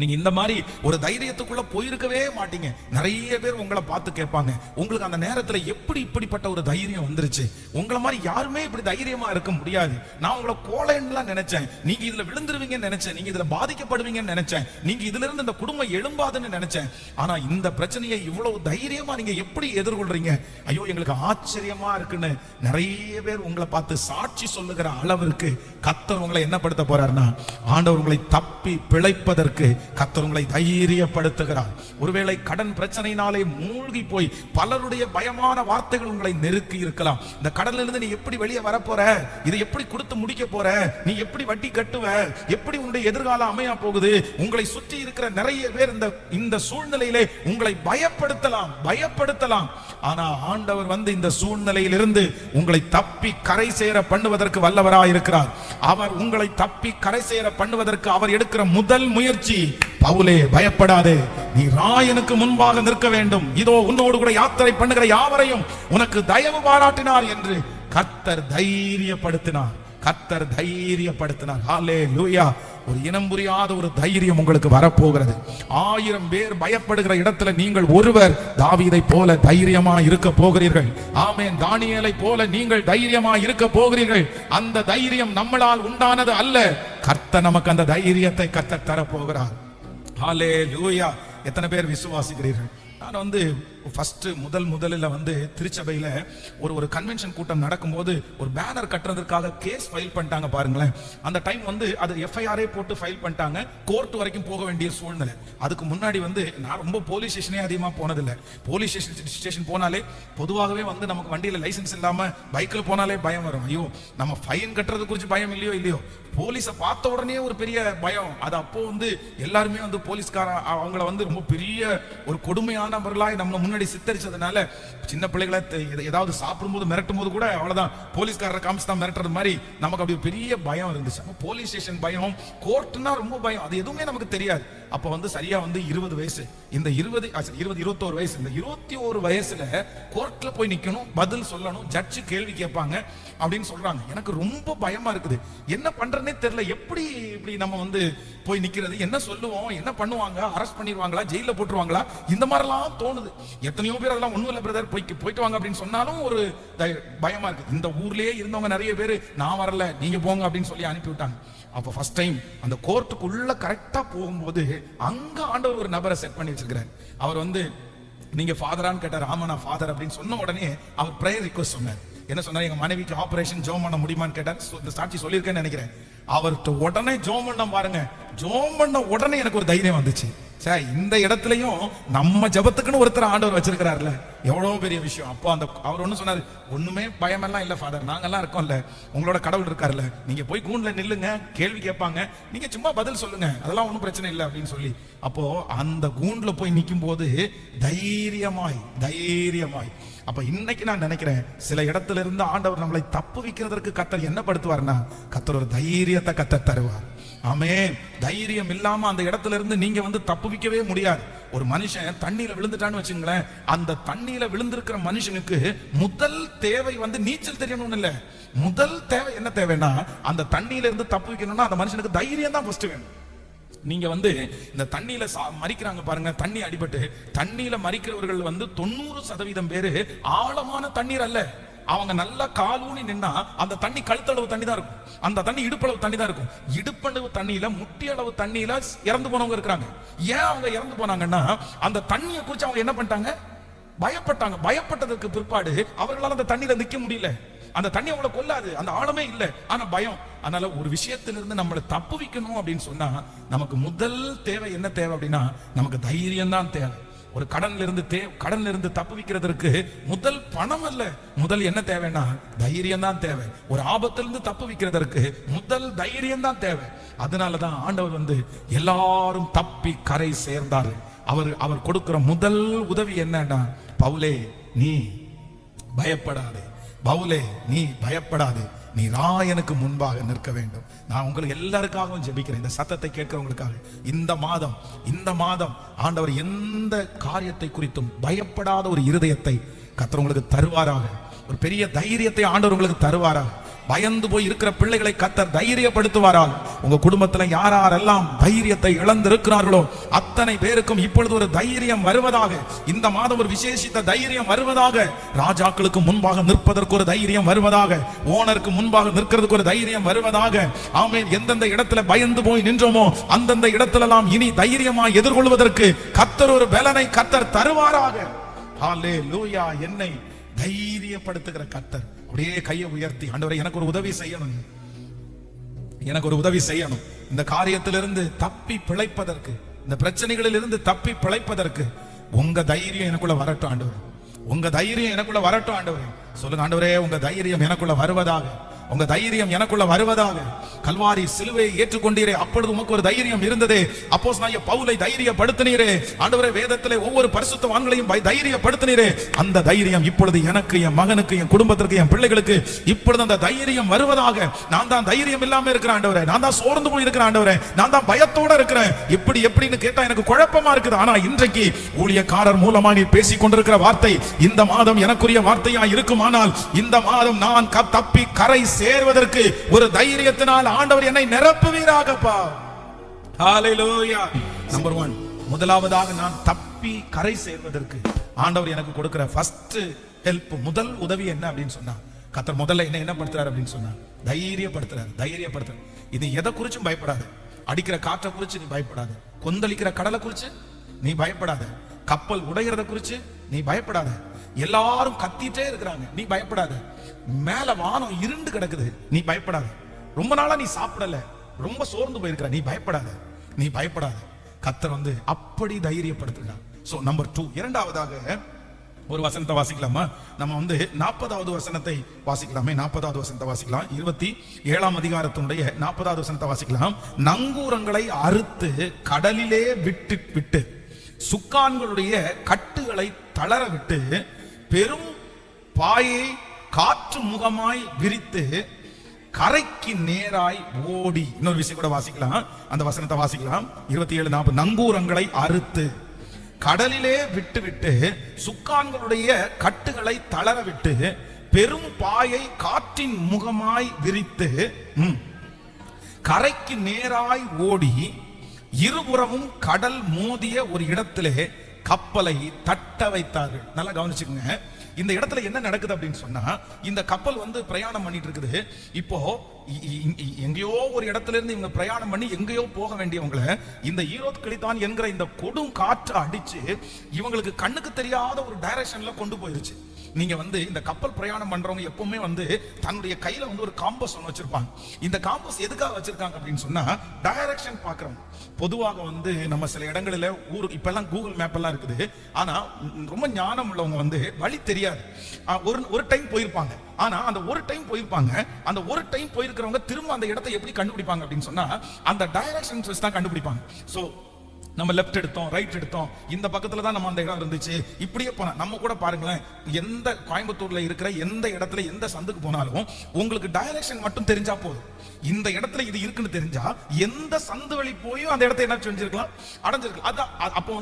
நீங்க இந்த மாதிரி ஒரு தைரியத்துக்குள்ள போயிருக்கவே மாட்டீங்க. நிறைய பேர் உங்களை பார்த்து கேட்பாங்க, உங்களுக்கு அந்த நேரத்துல எப்படி இப்படிப்பட்ட ஒரு தைரியம் வந்துருச்சு? உங்களை மாதிரி யாருமே இப்படி தைரியமா இருக்க முடியாது. நான் உங்களை கோலைன்னுலாம் நினைச்சேன், நீங்க இதுல விழுந்துருவீங்கன்னு நினைச்சேன், நீங்க இதுல பாதிக்கப்படுவீங்கன்னு நினைச்சேன், நீங்க இதுல இருந்து இந்த குடும்பம் எழும்பாதுன்னு நினைச்சேன். ஆனா இந்த பிரச்சனையை இவ்வளவு தைரியமா நீங்க எப்படி எதிர்கொள்றீங்க? ஐயோ எங்களுக்கு ஆச்சரியமா இருக்குன்னு நிறைய பேர் உங்களை பார்த்து சாட்சி சொல்லுகிற அளவிற்கு கர்த்தர் உங்களை என்ன படுத்த போறாருன்னா, ஆண்டவர் உங்களை தப்பி பிழைப்பதற்கு கர்த்தர் உங்களை தைரியப்படுத்துகிறார். ஒருவேளை கடன் பிரச்சனையினாலே மூழ்கி போய் பலருடைய பயமான வார்த்தைகள் உங்களை நெருக்கி இருக்கலாம். இந்த கடல்ல இருந்து நீ எப்படி வெளியே வரப்போற, இதை எப்படி கொடுத்து முடிக்க போற, நீ எப்படி வட்டி கட்டுவ, எப்படி உன்னுடைய எதிர்காலம் அமையா போகுது, உங்களை சுற்றி இருக்கிற நிறைய பேர் இந்த சூழ்நிலையிலே உங்களை பயப்படுத்தலாம். ஆனா ஆண்டவர் வந்து இந்த சூழ்நிலையிலிருந்து உங்களை தப்பி கரை சேர பண்ணுவதற்கு வல்லவராய் இருக்கிறார். அவர் உங்களை தப்பி கரை சேர பண்ணுவதற்கு அவர் எடுக்கிற முதல் முயற்சி, பவுலே பயப்படாதே, நீ ராயனுக்கு முன்பாக நிற்க வேண்டும், இதோ உன்னோடு கூட யாத்திரை பண்ணுகிற யாவரையும் உனக்கு தயவு பாராட்டினார் என்று கர்த்தர் தைரியப்படுத்தினார். ஹல்லேலூயா. ஒரு இனம் புரியாத ஒரு தைரியம் உங்களுக்கு வரப்போகிறது. 1000 பேர் பயப்படுகிற இடத்துல நீங்கள் ஒருவர் தாவீதை போல தைரியமா இருக்க போகிறீர்கள். ஆமென். தானியேலை போல நீங்கள் தைரியமா இருக்க போகிறீர்கள். அந்த தைரியம் நம்மளால் உண்டானது அல்ல, கர்த்தர் நமக்கு அந்த தைரியத்தை கர்த்தர் தர போகிறார். ஹல்லேலூயா. எத்தனை பேர் விசுவாசிக்கிறீர்கள்? நான் வந்து ஃபர்ஸ்ட் முதலில் வந்து திருச்சபையில ஒரு கன்வென்ஷன் கூட்டம் நடக்கும்போது ஒரு பேனர் கட்டுறதுக்காக கேஸ் ஃபைல் பண்ணிட்டாங்க பாருங்களேன். அந்த டைம் வந்து அது எஃப்ஐஆரே போட்டு ஃபைல் பண்ணிட்டாங்க, கோர்ட் வரைக்கும் போக வேண்டிய சூழ்நிலை. அதுக்கு முன்னாடி வந்து நான் ரொம்ப போலீஸ் ஸ்டேஷனே அதிகமாக போனதில்லை. போலீஸ் ஸ்டேஷன் போனாலே பொதுவாகவே வந்து நமக்கு வண்டியில் லைசன்ஸ் இல்லாம பைக்கில் போனாலே பயம் வரும். ஐயோ நம்ம ஃபைன் கட்டுறது குறித்து பயம் இல்லையோ, போலீஸை பார்த்த உடனே ஒரு பெரிய பயம். அது அப்போ வந்து எல்லாருமே வந்து போலீஸ்கார அவங்கள வந்து ரொம்ப பெரிய ஒரு கொடுமையானவர்களாய் நம்ம முன்னாடி சித்தரிச்சதுனால சின்ன பிள்ளைகளை ஏதாவது சாப்பிடும்போது மிரட்டும் போது கூட அவ்வளவுதான், போலீஸ்காரரை காமிச்சு தான் மிரட்டுறது மாதிரி நமக்கு அப்படி பெரிய பயம் இருந்துச்சு. போலீஸ் ஸ்டேஷன் பயம், கோர்ட்னா ரொம்ப பயம், அது எதுவுமே நமக்கு தெரியாது. அப்ப வந்து சரியா வந்து 20 வயசு, இந்த 21 வயசு, இந்த 21 வயசுல கோர்ட்ல போய் நிக்கணும், பதில் சொல்லணும், ஜட்ஜ் கேள்வி கேட்பாங்க அப்படின்னு சொல்றாங்க. எனக்கு ரொம்ப பயமா இருக்குது, என்ன பண்றதுனே தெரியல. எப்படி இப்படி நம்ம வந்து போய் நிக்கிறது, என்ன சொல்லுவோம், என்ன பண்ணுவாங்க, அரெஸ்ட் பண்ணிடுவாங்களா, ஜெயில போட்டுருவாங்களா, இந்த மாதிரிலாம் தோணுது. எத்தனையோ பேர் அதெல்லாம் ஒண்ணும் இல்ல பிரதர் போயிட்டு வாங்க அப்படின்னு சொன்னாலும் ஒரு பயமா இருக்கு. இந்த ஊர்லயே இருந்தவங்க நிறைய பேர் நான் வரல நீங்க போங்க அப்படின்னு சொல்லி அனுப்பி விட்டாங்க. அப்ப ஃபர்ஸ்ட் டைம் அந்த கோர்ட்டுக்குள்ள கரெக்டா போகும்போது அங்க ஆண்டவர் ஒரு நபரை செட் பண்ணி வச்சிருக்கிறார். அவர் வந்து நீங்க ஃபாதரான்னு கேட்டார். ஆமா நான் ஃபாதர் அப்படின்னு சொன்ன உடனே அவர் பிரேயர் ரிக்வெஸ்ட் சொன்னார். என்ன சொன்னார்? எங்க மனைவிக்கு ஆபரேஷன் ஜோம் பண்ண முடியுமான்னு கேட்டார். இந்த சாட்சி சொல்லியிருக்கேன்னு நினைக்கிறேன். அவர்கிட்ட உடனே ஜோம் பண்ண பாருங்க, ஜோம் பண்ண உடனே எனக்கு ஒரு தைரியம் வந்துச்சு. சார் இந்த இடத்துலயும் நம்ம ஜபத்துக்குன்னு ஒருத்தர் ஆண்டவர் வச்சிருக்கிறாருல, எவ்வளவு பெரிய விஷயம். அப்போ அந்த அவர் ஒண்ணு சொன்னாரு, ஒண்ணுமே பயமெல்லாம் இல்ல ஃபாதர், நாங்கெல்லாம் இருக்கோம்ல, உங்களோட கடவுள் இருக்காருல்ல, நீங்க போய் கூண்டுல நில்லுங்க, கேள்வி கேட்பாங்க, நீங்க சும்மா பதில் சொல்லுங்க, அதெல்லாம் ஒன்றும் பிரச்சனை இல்லை அப்படின்னு சொல்லி. அப்போ அந்த கூண்டுல போய் நிற்கும் போது தைரியமாய் அப்ப இன்னைக்கு நான் நினைக்கிறேன், சில இடத்துல இருந்து ஆண்டவர் நம்மளை தப்பு வைக்கிறதற்கு கர்த்தர் என்ன படுத்துவார்னா, கர்த்தர் ஒரு தைரியத்தை கர்த்தர் தருவார். ஆமென். தைரியம் இல்லாம அந்த இடத்துல இருந்து நீங்க வந்து தப்புவிக்கவே முடியாது. ஒரு மனுஷன் தண்ணியில விழுந்துட்டான்னு வச்சுங்களேன், அந்த தண்ணியில விழுந்திருக்கிற மனுஷனுக்கு முதல் தேவை வந்து நீச்சல் தெரியணும்னு இல்ல, முதல் தேவை என்ன தேவைன்னா, அந்த தண்ணியில இருந்து தப்புவிக்கணும்னா அந்த மனுஷனுக்கு தைரியம் தான் ஃபர்ஸ்ட் வேணும். நீங்க வந்து இந்த தண்ணியில மறிக்கிறாங்க பாருங்க, தண்ணி அடிபட்டு தண்ணியில மறிக்கிறவர்கள் வந்து 90% பேரு ஆழமான தண்ணீர் அல்ல, அவங்க நல்லா காலூனி நின்னா அந்த தண்ணி கழுத்தளவு தண்ணி தான் இருக்கும், அந்த தண்ணி இடுப்பளவு தண்ணி தான் இருக்கும். இடுப்பளவு தண்ணியில முட்டி அளவு தண்ணியில இறந்து போனவங்க இருக்கிறாங்க. ஏன் அவங்க இறந்து போனாங்கன்னா, அந்த தண்ணியை குறிச்சு அவங்க என்ன பண்ணிட்டாங்க, பயப்பட்டாங்க. பயப்பட்டதற்கு பிற்பாடு அவர்களால் அந்த தண்ணியில நிக்க முடியல, அந்த தண்ணி அவங்களை கொல்லாது, அந்த ஆழமே இல்லை, ஆனா பயம். அதனால ஒரு விஷயத்திலிருந்து நம்மளை தப்பு வைக்கணும் அப்படின்னு சொன்னா நமக்கு முதல் தேவை என்ன தேவை அப்படின்னா, நமக்கு தைரியம் தான் தேவை. ஒரு கடன்ல இருந்து தப்பு வைக்கிறதுக்கு முதல் பணம் அல்ல, முதல் என்ன தேவைன்னா தைரியம் தான் தேவை. ஒரு ஆபத்திலிருந்து தப்பு வைக்கிறதற்கு முதல் தைரியம் தான் தேவை. அதனாலதான் ஆண்டவர் வந்து எல்லாரும் தப்பி கரை சேர்ந்தாரு. அவர் கொடுக்கிற முதல் உதவி என்னன்னா, பவுலே நீ பயப்படாதே, பவுலே நீ பயப்படாதே, நீ ராயனுக்கு முன்பாக நிற்க வேண்டும். நான் உங்களுக்கு எல்லாருக்காகவும் ஜெபிக்கிறேன், இந்த சத்தத்தை கேட்கிறவங்களுக்காக. இந்த மாதம் ஆண்டவர் எந்த காரியத்தை குறித்தும் பயப்படாத ஒரு இருதயத்தை கர்த்தர் உங்களுக்கு தருவாராக. ஒரு பெரிய தைரியத்தை ஆண்டவர் உங்களுக்கு தருவாராக. பயந்து போய் இருக்கிற பிள்ளைகளை கர்த்தர் தைரியப்படுத்துவாரால். உங்க குடும்பத்துல யாரெல்லாம் தைரியத்தை இழந்திருக்கிறார்களோ அத்தனை பேருக்கும் இப்பொழுது ஒரு தைரியம் வருவதாக. இந்த மாதம் ஒரு விசேஷித்த தைரியம் வருவதாக. ராஜாக்களுக்கு முன்பாக நிற்பதற்கு ஒரு தைரியம் வருவதாக. ஓனருக்கு முன்பாக நிற்கிறதுக்கு ஒரு தைரியம் வருவதாக. ஆமென். எந்தெந்த இடத்துல பயந்து போய் நின்றோமோ அந்தந்த இடத்திலெல்லாம் இனி தைரியமாய் எதிர்கொள்வதற்கு கர்த்தர் ஒரு பலனை கர்த்தர் தருவாராக. ஹல்லேலூயா. என்னை தைரியப்படுத்துகிற கர்த்தர். அப்படியே கையை உயர்த்தி, ஆண்டவரே எனக்கு ஒரு உதவி செய்யணும், எனக்கு ஒரு உதவி செய்யணும். இந்த காரியத்திலிருந்து தப்பி பிழைப்பதற்கு, இந்த பிரச்சனைகளில் இருந்து தப்பி பிழைப்பதற்கு உங்க தைரியம் எனக்குள்ள வரட்டும் ஆண்டவரே. உங்க தைரியம் எனக்குள்ள வரட்டும் ஆண்டவரே. சொல்லுங்க ஆண்டவரே, உங்க தைரியம் எனக்குள்ள வருவதாக. உங்க தைரியம் எனக்குள்ள வருவதாக. கல்வாரி சிலுவையை ஏற்றுக்கொண்டீரே, அப்பொழுது உமக்கு ஒரு தைரியம் இருந்ததே. அப்போஸ்தலனாகிய பவுலை தைரியப்படுத்தினீரே ஆண்டவரே. வேதத்திலே ஒவ்வொரு பரிசுத்தவான்களையும் தைரியப்படுத்தினீரே. அந்த தைரியம் இப்பொழுது எனக்கு, என் மகனுக்கு, என் குடும்பத்திற்கு, என் பிள்ளைகளுக்கு இப்பொழுது அந்த தைரியம் வருவதாக. நான் தான் தைரியம் இல்லாம இருக்கிறேன் ஆண்டவரே, நான் தான் சோர்ந்து போய் இருக்கிறேன் ஆண்டவரே, நான் தான் பயத்தோட இருக்கிறேன். எப்படின்னு கேட்டா எனக்கு குழப்பமா இருக்குது. ஆனா இன்றைக்கு ஊழியக்காரர் மூலமா நீ பேசிக் கொண்டிருக்கிற வார்த்தை இந்த மாதம் எனக்குரிய வார்த்தையா இருக்குமானால், இந்த மாதம் நான் தப்பி கரை சேர்வதற்கு ஒரு தைரியத்தினால் ஆண்டவர் என்னை நிரப்புவீராகப்பா. ஹல்லேலூயா. நம்பர் 1, முதலாவதாக நான் தப்பி கரை சேர்வதற்கு ஆண்டவர் எனக்கு கொடுக்கிற ஃபர்ஸ்ட் ஹெல்ப், முதல் உதவி என்ன அப்படின்னு சொன்னா, கர்த்தர் முதல்ல என்ன படுத்துறாரு அப்படின்னு சொன்னா, தைரியப்படுத்துறாரு. இது எதை குறிச்சும் பயப்படாத. அடிக்கிற காற்றை குறிச்சு நீ பயப்படாத. கொந்தளிக்கிற கடலை குறிச்சு நீ பயப்படாத. கப்பல் உடைகிறத குறிச்சு நீ பயப்படாத. எல்லாரும் கத்திட்டே இருக்கிறாங்க, நீ பயப்படாத. மேல வானம் இருண்டு கிடக்குது, நீ பயப்படாத. ரொம்ப நாளா நீ சாப்பிடல, ரொம்ப சோர்ந்து போயிருக்கிற, நீ பயப்படாத. கர்த்தர் அப்படி தைரியப்படுத்துகிறார். சோ நம்பர் 2, இரண்டாவதாக ஒரு வசனத்தை வாசிக்கலாமா? நம்ம 40வது வசனத்தை வாசிக்கலாமே. 40வது வசனத்தை வாசிக்கலாம். 27ஆம் அதிகாரத்தினுடைய 40வது வசனத்தை வாசிக்கலாம். நங்கூரங்களை அறுத்து கடலிலே விட்டு சுக்கான்களுடைய கட்டுகளை தளர விட்டு பெரும் பாயை காற்று முகமாய் விரித்து கரைக்கு நேராய் ஓடி. இன்னொரு விஷயம் கூட வாசிக்கலாம், அந்த வசனத்தை வாசிக்கலாம். 27:40. நங்கூரங்களை அறுத்து கடலிலே விட்டு சுக்கான்களுடைய கட்டுகளை தளர விட்டு பெரும் பாயை காற்றின் முகமாய் விரித்து கரைக்கு நேராய் ஓடி இருபுறமும் கடல் மோதிய ஒரு இடத்திலே கப்பலை தட்ட வைத்தார்கள். நல்லா கவனிச்சுக்கோங்க. இந்த இடத்துல என்ன நடக்குது அப்படின்னு சொன்னா, இந்த கப்பல் பிரயாணம் பண்ணிட்டு இருக்குது. இப்போ எங்கேயோ ஒரு இடத்துல இருந்து இவங்க பிரயாணம் பண்ணி எங்கேயோ போக வேண்டியவங்களை இந்த ஈரோத் கிளித்தான் என்கிற இந்த கொடும் காற்று அடிச்சு இவங்களுக்கு கண்ணுக்கு தெரியாத ஒரு டைரக்ஷன்ல கொண்டு போயிருச்சு. நீங்க இந்த கப்பல் பிரயாணம் பண்றவங்க எப்பவுமே தன்னுடைய கையில ஒரு காம்பஸ் ஒன்று வச்சிருப்பாங்க. இந்த காம்பஸ் எதுக்காக வச்சிருக்காங்க அப்படின்னு சொன்னா, டைரக்ஷன் பாக்குறவங்க. பொதுவாக நம்ம சில இடங்களில ஊருக்கு இப்பெல்லாம் கூகுள் மேப் எல்லாம் இருக்குது. ஆனா ரொம்ப ஞானம் உள்ளவங்க வழி தெரியாது. ஒரு டைம் போயிருப்பாங்க. ஆனா அந்த ஒரு டைம் போயிருக்கிறவங்க திரும்ப அந்த இடத்தை எப்படி கண்டுபிடிப்பாங்க அப்படின்னு சொன்னா, அந்த டைரக்ஷன்ஸ் வச்சு தான் கண்டுபிடிப்பாங்க. சோ நம்ம லெஃப்ட் எடுத்தோம், ரைட் எடுத்தோம், இந்த பக்கத்துல தான் நம்ம அந்த இடம் இருந்துச்சு, இப்படியே போனா. நம்ம கூட பாருங்களேன், எந்த கோயம்புத்தூர்ல இருக்கிற எந்த இடத்துல எந்த சந்துக்கு போனாலும் உங்களுக்கு டைரக்ஷன் மட்டும் தெரிஞ்சா போதும். இந்த இடத்துல இது இருக்குன்னு தெரிஞ்சா எந்த சந்து வழி போயும் அந்த இடத்தை என்ன செஞ்சிருக்கலாம், அடைஞ்சிருக்கலாம். அதான் அப்போ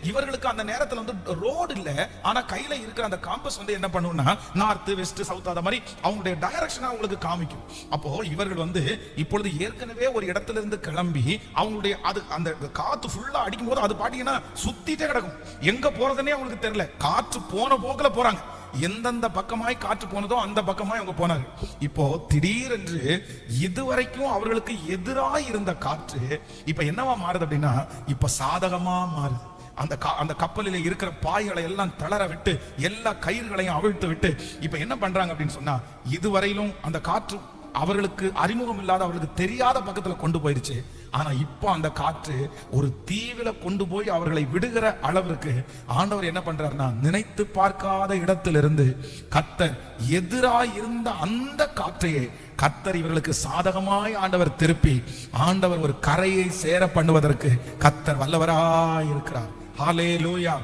இவர்களுக்கு அந்த நேரத்துல ரோடு இல்ல, ஆனா கையில இருக்கிற அந்த காம்பஸ் என்ன பண்ணும்னா நார்த் வெஸ்ட் சவுத் அந்த மாதிரி அவங்களுடைய டைரக்ஷனை அவங்களுக்கு காமிக்கும். அப்போ இவர்கள் இப்பொழுது ஏற்கனவே ஒரு இடத்துல இருந்து கிளம்பி அவங்களுடைய அந்த காத்து ஃபுல்லா அடிக்கும் போது அது பாத்தீங்கன்னா சுத்திட்டே கிடக்கும். எங்க போறதுன்னே அவங்களுக்கு தெரியல. காற்று போன போக்குல போறாங்க. எந்தெந்த பக்கமாய் காற்று போனதோ அந்த பக்கமாய் அவங்க போனாங்க. இப்போ திடீரென்று இதுவரைக்கும் அவர்களுக்கு எதிராக இருந்த காற்று இப்ப என்னவா மாறுது அப்படின்னா, இப்ப சாதகமா மாறுது. அந்த கப்பலில இருக்கிற பாய்களை எல்லாம் தளர விட்டு எல்லா கயிறுகளையும் அவிழ்த்து விட்டு இப்ப என்ன பண்றாங்க அப்படின்னு சொன்னா, இதுவரையிலும் அந்த காற்று அவர்களுக்கு அறிமுகம் இல்லாத, அவர்களுக்கு தெரியாத பக்கத்துல கொண்டு போயிருச்சு. ஆனா இப்போ அந்த காற்று ஒரு தீவில கொண்டு போய் அவர்களை விடுகிற அளவிற்கு ஆண்டவர் என்ன பண்றாருன்னா, நினைத்து பார்க்காத இடத்திலிருந்து கர்த்தர் எதிராய் இருந்த அந்த காற்றையே கர்த்தர் இவர்களுக்கு சாதகமாய் ஆண்டவர் திருப்பி ஆண்டவர் ஒரு கரையை சேர பண்ணுவதற்கு கர்த்தர் வல்லவராய் இருக்கிறார். ஹல்லேலூயா.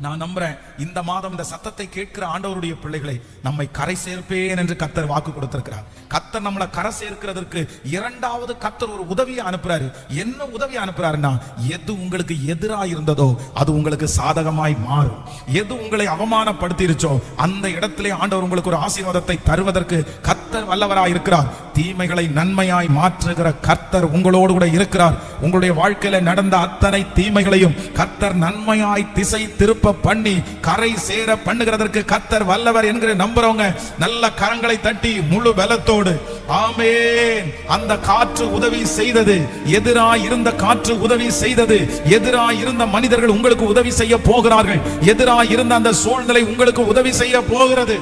நான் நம்புறேன் இந்த மாதம் இந்த சத்தத்தை கேட்கிற ஆண்டவருடைய பிள்ளைகளை நம்மை கரை சேர்ப்பேன் என்று கர்த்தர் வாக்கு கொடுத்திருக்கிறார். கர்த்தர் நம்மளை கரை சேர்க்கிறதற்கு இரண்டாவது கர்த்தர் ஒரு உதவியை அனுப்புறாரு. என்ன உதவி அனுப்புறாருன்னா, எது உங்களுக்கு எதிராக இருந்ததோ அது உங்களுக்கு சாதகமாய் மாறும். எது உங்களை அவமானப்படுத்திருச்சோ அந்த இடத்திலே ஆண்டவர் உங்களுக்கு ஒரு ஆசீர்வாதத்தை தருவதற்கு கர்த்தர் வல்லவராய் இருக்கிறார். தீமைகளை நன்மையாய் மாற்றுகிற கர்த்தர் உங்களோடு கூட இருக்கிறார். உங்களுடைய வாழ்க்கையில நடந்த அத்தனை தீமைகளையும் கர்த்தர் நன்மையாய் திசை திருப்ப பண்ணி கரை சேர பண்ணுகிறதற்கு கர்த்தர் வல்லவர் என்கிற நம்புறவங்க நல்ல கரங்களை தட்டி முழு பலத்தோடு ஆமென். அந்த காற்று உதவி செய்தது, எதிராய் இருந்த காற்று உதவி செய்தது. எதிராய் இருந்த மனிதர்கள் உங்களுக்கு உதவி செய்ய போகிறார்கள். எதிராய் இருந்த அந்த சூழ்நிலை உங்களுக்கு உதவி செய்ய போகிறது.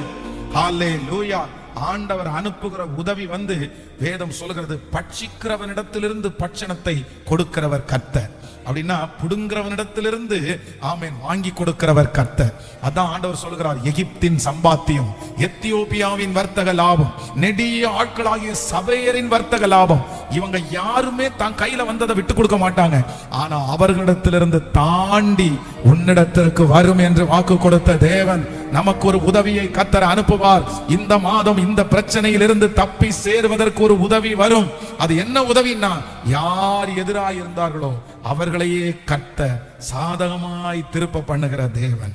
ஹல்லேலூயா. ஆண்டவர் அனுப்புகிற உதவி வேதம் சொல்கிறது, பட்சிக்கிறவனிடத்திலிருந்து பட்சணத்தை கொடுக்கிறவர் கர்த்தர். அப்படின்னா புடுங்கிறவனிடத்திலிருந்து ஆமென் வாங்கி கொடுக்கிறவர் கர்த்தர். அதான் ஆண்டவர் சொல்கிறார், எகிப்தின் சம்பாத்தியம், எத்தியோப்பியாவின் வர்த்தக லாபம், நெடிய ஆட்களாகிய சபையரின் வர்த்தக லாபம். இவங்க யாருமே தான் கையில வந்ததை விட்டு கொடுக்க மாட்டாங்க. ஆனா அவர்களிடத்திலிருந்து தாண்டி உன்னிடத்திற்கு வரும் என்று வாக்கு கொடுத்த தேவன் நமக்கு ஒரு உதவியை கர்த்தர் அனுப்புவார். இந்த மாதம் இந்த பிரச்சனையில் இருந்து தப்பி சேருவதற்கு ஒரு உதவி வரும். அது என்ன உதவின்னா, யார் எதிராக இருந்தார்களோ அவர்களையே கர்த்தர் சாதகமாய் திருப்ப பண்ணுகிற தேவன்.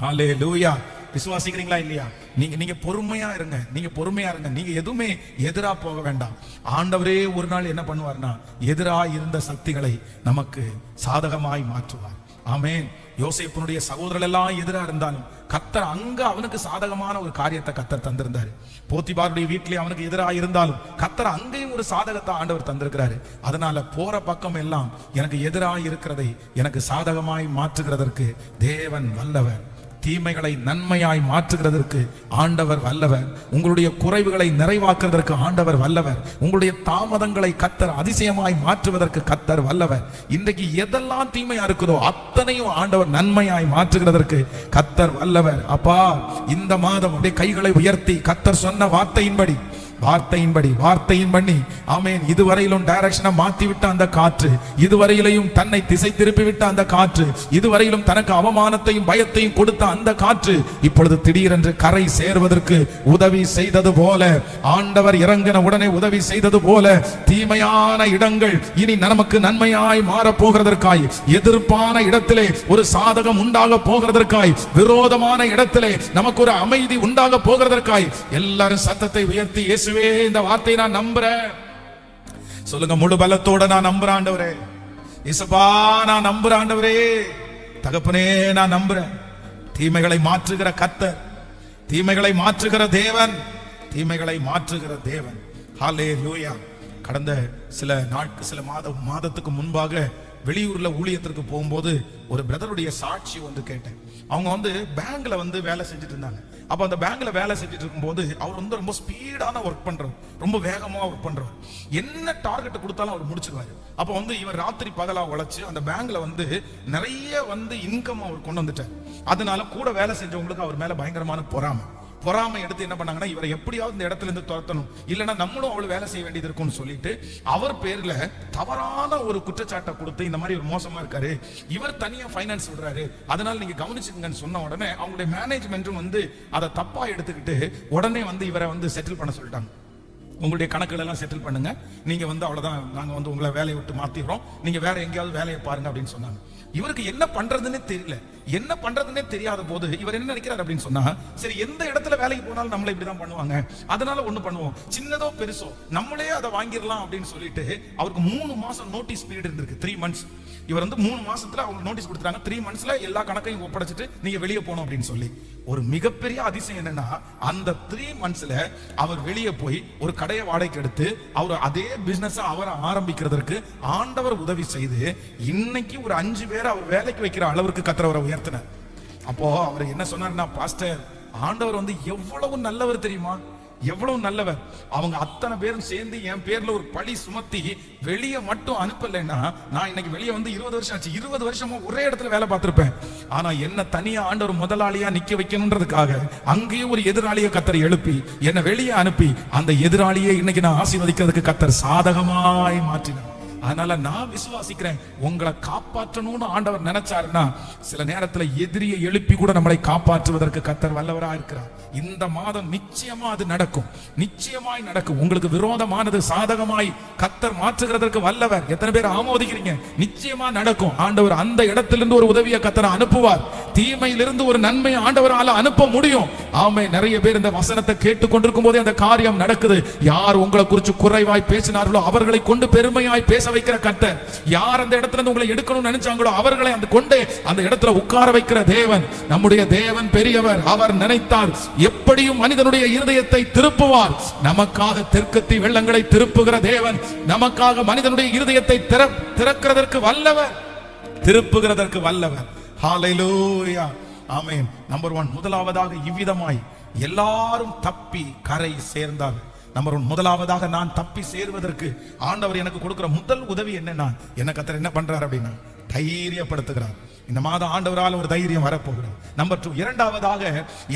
அல்லேலூயா. விசுவாசிக்கிறீங்களா இல்லையா? நீங்க பொறுமையா இருங்க. நீங்க பொறுமையா இருங்க. நீங்க எதுவுமே எதிரா போக வேண்டாம். ஆண்டவரே ஒரு நாள் என்ன பண்ணுவார்னா, எதிராக இருந்த சக்திகளை நமக்கு சாதகமாய் மாற்றுவார். ஆமென். யோசேப்பினுடைய சகோதரர்கள் எல்லாம் எதிரா இருந்தாலும் கர்த்தர் அங்க அவனுக்கு சாதகமான ஒரு காரியத்தை கர்த்தர் தந்திருந்தாரு. போத்திபாருடைய வீட்டிலே அவனுக்கு எதிராக இருந்தாலும் கர்த்தர் அங்கேயும் ஒரு சாதகத்தை ஆண்டவர் தந்திருக்கிறாரு. அதனால போற பக்கம் எல்லாம் எனக்கு எதிராக இருக்கிறதை எனக்கு சாதகமாய் மாற்றுகிறதற்கு தேவன் வல்லவர். தீமைகளை நன்மையாய் மாற்றுகிறதற்கு ஆண்டவர் வல்லவர். உங்களுடைய குறைவுகளை நிறைவாக்குவதற்கு ஆண்டவர் வல்லவர். உங்களுடைய தாமதங்களை கர்த்தர் அதிசயமாய் மாற்றுவதற்கு கர்த்தர் வல்லவர். இன்றைக்கு எதெல்லாம் தீமையா இருக்குதோ அத்தனையும் ஆண்டவர் நன்மையாய் மாற்றுகிறதற்கு கர்த்தர் வல்லவர். அப்பா, இந்த மாதம் அப்படியே கைகளை உயர்த்தி கர்த்தர் சொன்ன வார்த்தையின்படி பண்ணி ஆமென். இதுவரையிலும் டைரக்ஷனை மாத்தி விட்ட அந்த காற்று, இதுவரையிலும் தன்னை திசை திருப்பி விட்ட அந்த காற்று, இதுவரையிலும் தனக்கு அவமானத்தையும் பயத்தையும் கொடுத்த அந்த காற்று இப்பொழுது திடீரென்று கரை சேர்வதற்கு உதவி செய்தது போல, ஆண்டவர் இறங்கின உடனே உதவி செய்தது போல, தீமையான இடங்கள் இனி நமக்கு நன்மையாய் மாற போகிறதற்காய், எதிர்ப்பான இடத்திலே ஒரு சாதகம் உண்டாக போகிறதற்காய், விரோதமான இடத்திலே நமக்கு ஒரு அமைதி உண்டாக போகிறதற்காய் எல்லாரும் சத்தத்தை உயர்த்தி இயேசுவே இந்த வார்த்தையை நான் நம்புறேன் சொல்லுங்க. முழு பலத்தோட நான் நம்புறேன் ஆண்டவரே. இயேசுவா நான் நம்புறேன் ஆண்டவரே. தகப்பனே நான் நம்புறேன். தீமைகளை மாற்றுகிற கர்த்தர், தீமைகளை மாற்றுகிற தேவன், தீமைகளை மாற்றுகிற தேவன். ஹல்லேலூயா. கடந்த சில மாதத்துக்கு முன்பாக வெளியூர்ல ஊழியத்திற்கு போகும்போது ஒரு பிரதருடைய சாட்சி கேட்டேன். அவங்க பேங்க்ல வேலை செஞ்சுட்டு இருந்தாங்க. அப்ப அந்த பேங்க்ல வேலை செஞ்சுட்டு இருக்கும்போது அவர் ரொம்ப ஸ்பீடான ஒர்க் பண்றவர், ரொம்ப வேகமா ஒர்க் பண்றவர். என்ன டார்கெட் கொடுத்தாலும் அவர் முடிச்சிருவாரு. அப்ப இவர் ராத்திரி பகலா உழைச்சு அந்த பேங்க்ல நிறைய இன்கம் அவர் கொண்டு வந்துட்டார். அதனால கூட வேலை செஞ்சவங்களுக்கு அவர் மேல பயங்கரமான பொறாமை எடுத்து என்ன பண்ணாங்கன்னா, இவரை எப்படியாவது இந்த இடத்துல இருந்து துரத்தணும், இல்லைன்னா நம்மளும் அவ்வளவு வேலை செய்ய வேண்டியது இருக்கும்னு சொல்லிட்டு அவர் பேர்ல தவறான ஒரு குற்றச்சாட்டை கொடுத்து, இந்த மாதிரி ஒரு மோசமா இருக்காரு, இவர் தனியா பைனான்ஸ் விடுறாரு, அதனால நீங்க கவனிச்சுங்கன்னு சொன்ன உடனே அவங்களுடைய மேனேஜ்மெண்ட்டும் அதை தப்பா எடுத்துக்கிட்டு உடனே இவரை செட்டில் பண்ண சொல்லிட்டாங்க. உங்களுடைய கணக்குகள் எல்லாம் செட்டில் பண்ணுங்க, நீங்க அவ்வளவுதான், நாங்க உங்களை வேலையை விட்டு மாத்திடுறோம், நீங்க வேற எங்கேயாவது வேலையை பாருங்க அப்படின்னு சொன்னாங்க. இவருக்கு என்ன பண்றதுன்னே தெரியல. என்ன பண்றதுன்னே தெரியாத போது இவர் என்ன நினைக்கிறார் அப்படின்னு சொன்னா, சரி எந்த இடத்துல வேலைக்கு போனாலும் நம்மள இப்படிதான் பண்ணுவாங்க, அதனால ஒண்ணு பண்ணுவோம், சின்னதோ பெருசோ நம்மளே அதை வாங்கிடலாம் அப்படின்னு சொல்லிட்டு அவருக்கு 3 மாசம் நோட்டீஸ் பீரியட் இருந்திருக்கு. 3 months. இவர் 3 மாசத்துல அவங்க நோட்டீஸ் கொடுத்துறாங்க. 3 monthsல எல்லா கணக்கையும் ஒப்படைச்சிட்டு நீங்க வெளியே போகணும் அப்படின்னு சொல்லி. ஒரு மிகப்பெரிய அதிசயம் என்னன்னா, அந்த 3 monthsல அவர் வெளியே போய் ஒரு கடையை வாடகைக்கு எடுத்து அவர் அதே பிசினஸ் அவர் ஆரம்பிக்கிறதுக்கு ஆண்டவர் உதவி செய்து இன்னைக்கு ஒரு 5 பேரை அவர் வேலைக்கு வைக்கிற அளவுக்கு கர்த்தர் அவரை உயர்த்தினார். அப்போ அவர் என்ன சொன்னார்னா, பாஸ்டர், ஆண்டவர் எவ்வளவு நல்லவர் தெரியுமா, எவ்வளவு நல்லவர். அவங்க அத்தனை பேரும் சேர்ந்து என் பேர்ல ஒரு பழி சுமத்தி வெளியே மட்டும் அனுப்பலைன்னா நான் இன்னைக்கு வெளியே 20 வருஷம் ஆச்சு. 20 வருஷமா ஒரே இடத்துல வேலை பார்த்திருப்பேன். ஆனா என்ன தனியா ஆண்டவர் முதலாளியா நிக்க வைக்கணும்ன்றதுக்காக அங்கேயும் ஒரு எதிராளியை கர்த்தர் எழுப்பி என்ன வெளியே அனுப்பி அந்த எதிராளியை இன்னைக்கு நான் ஆசீர்வதிக்கிறதுக்கு கர்த்தர் சாதகமாய் மாற்றினார். அதனால நான் விசுவாசிக்கிறேன், உங்களை காப்பாற்றணும்னு ஆண்டவர் நினைச்சாருன்னா சில நேரத்துல எதிரியை எழுப்பி கூட நம்மளை காப்பாற்றுவதற்கு கர்த்தர் வல்லவரா இருக்கிறார். இந்த மாதம் நிச்சயமா அது நடக்கும், நிச்சயமாய் நடக்கும். உங்களுக்கு விரோதமானது சாதகமாய் கர்த்தர் மாற்றுகிறதற்கு வல்லவர். எத்தனை பேர் ஆமோதிக்கிறீங்க? நிச்சயமா நடக்கும். ஆண்டவர் அந்த இடத்திலிருந்து ஒரு உதவியை கர்த்தர் அனுப்புவார். தீமையிலிருந்து ஒரு நன்மையை ஆண்டவரால அனுப்ப முடியும். ஆமே, நிறைய பேர் இந்த வசனத்தை கேட்டுக் கொண்டிருக்கும் போதே அந்த காரியம் நடக்குது. யார் உங்களை குறித்து குறைவாய் பேசினார்களோ அவர்களை கொண்டு பெருமையாய் பேச வைக்கிற கர்த்தர், யார் அந்த இடத்துல இருந்து உங்களை எடுக்கணும்னு நினைச்சாங்களோ அவர்களை அந்த கொண்டு அந்த இடத்துல உட்கார வைக்கிற தேவன், நம்முடைய தேவன் பெரியவர். அவர் நினைத்தார் எப்படியும் மனிதனுடைய இருதயத்தை திருப்புவார். நமக்காக தெற்கத்தி வெள்ளங்களை திருப்புகிற தேவன், நமக்காக மனிதனுடைய இருதயத்தை திறக்கிறதற்கு வல்லவர், திருப்புகிறதற்கு வல்லவர். ஹல்லேலூயா, ஆமென். நம்பர் 1, முதலாவதாக இவ்விதமாய் எல்லாரும் தப்பி கரை சேர்ந்தார். நம்பர் 1, முதலாவதாக நான் தப்பி சேருவதற்கு ஆண்டவர் எனக்கு கொடுக்கிற முதல் உதவி என்னன்னா, என்ன கர்த்தர் என்ன பண்றார் அப்படின்னா தைரியப்படுத்துகிறார். இந்த மாதம் ஆண்டவரால் ஒரு தைரியம் வரப்போகிறது. நம்பர் 2, இரண்டாவதாக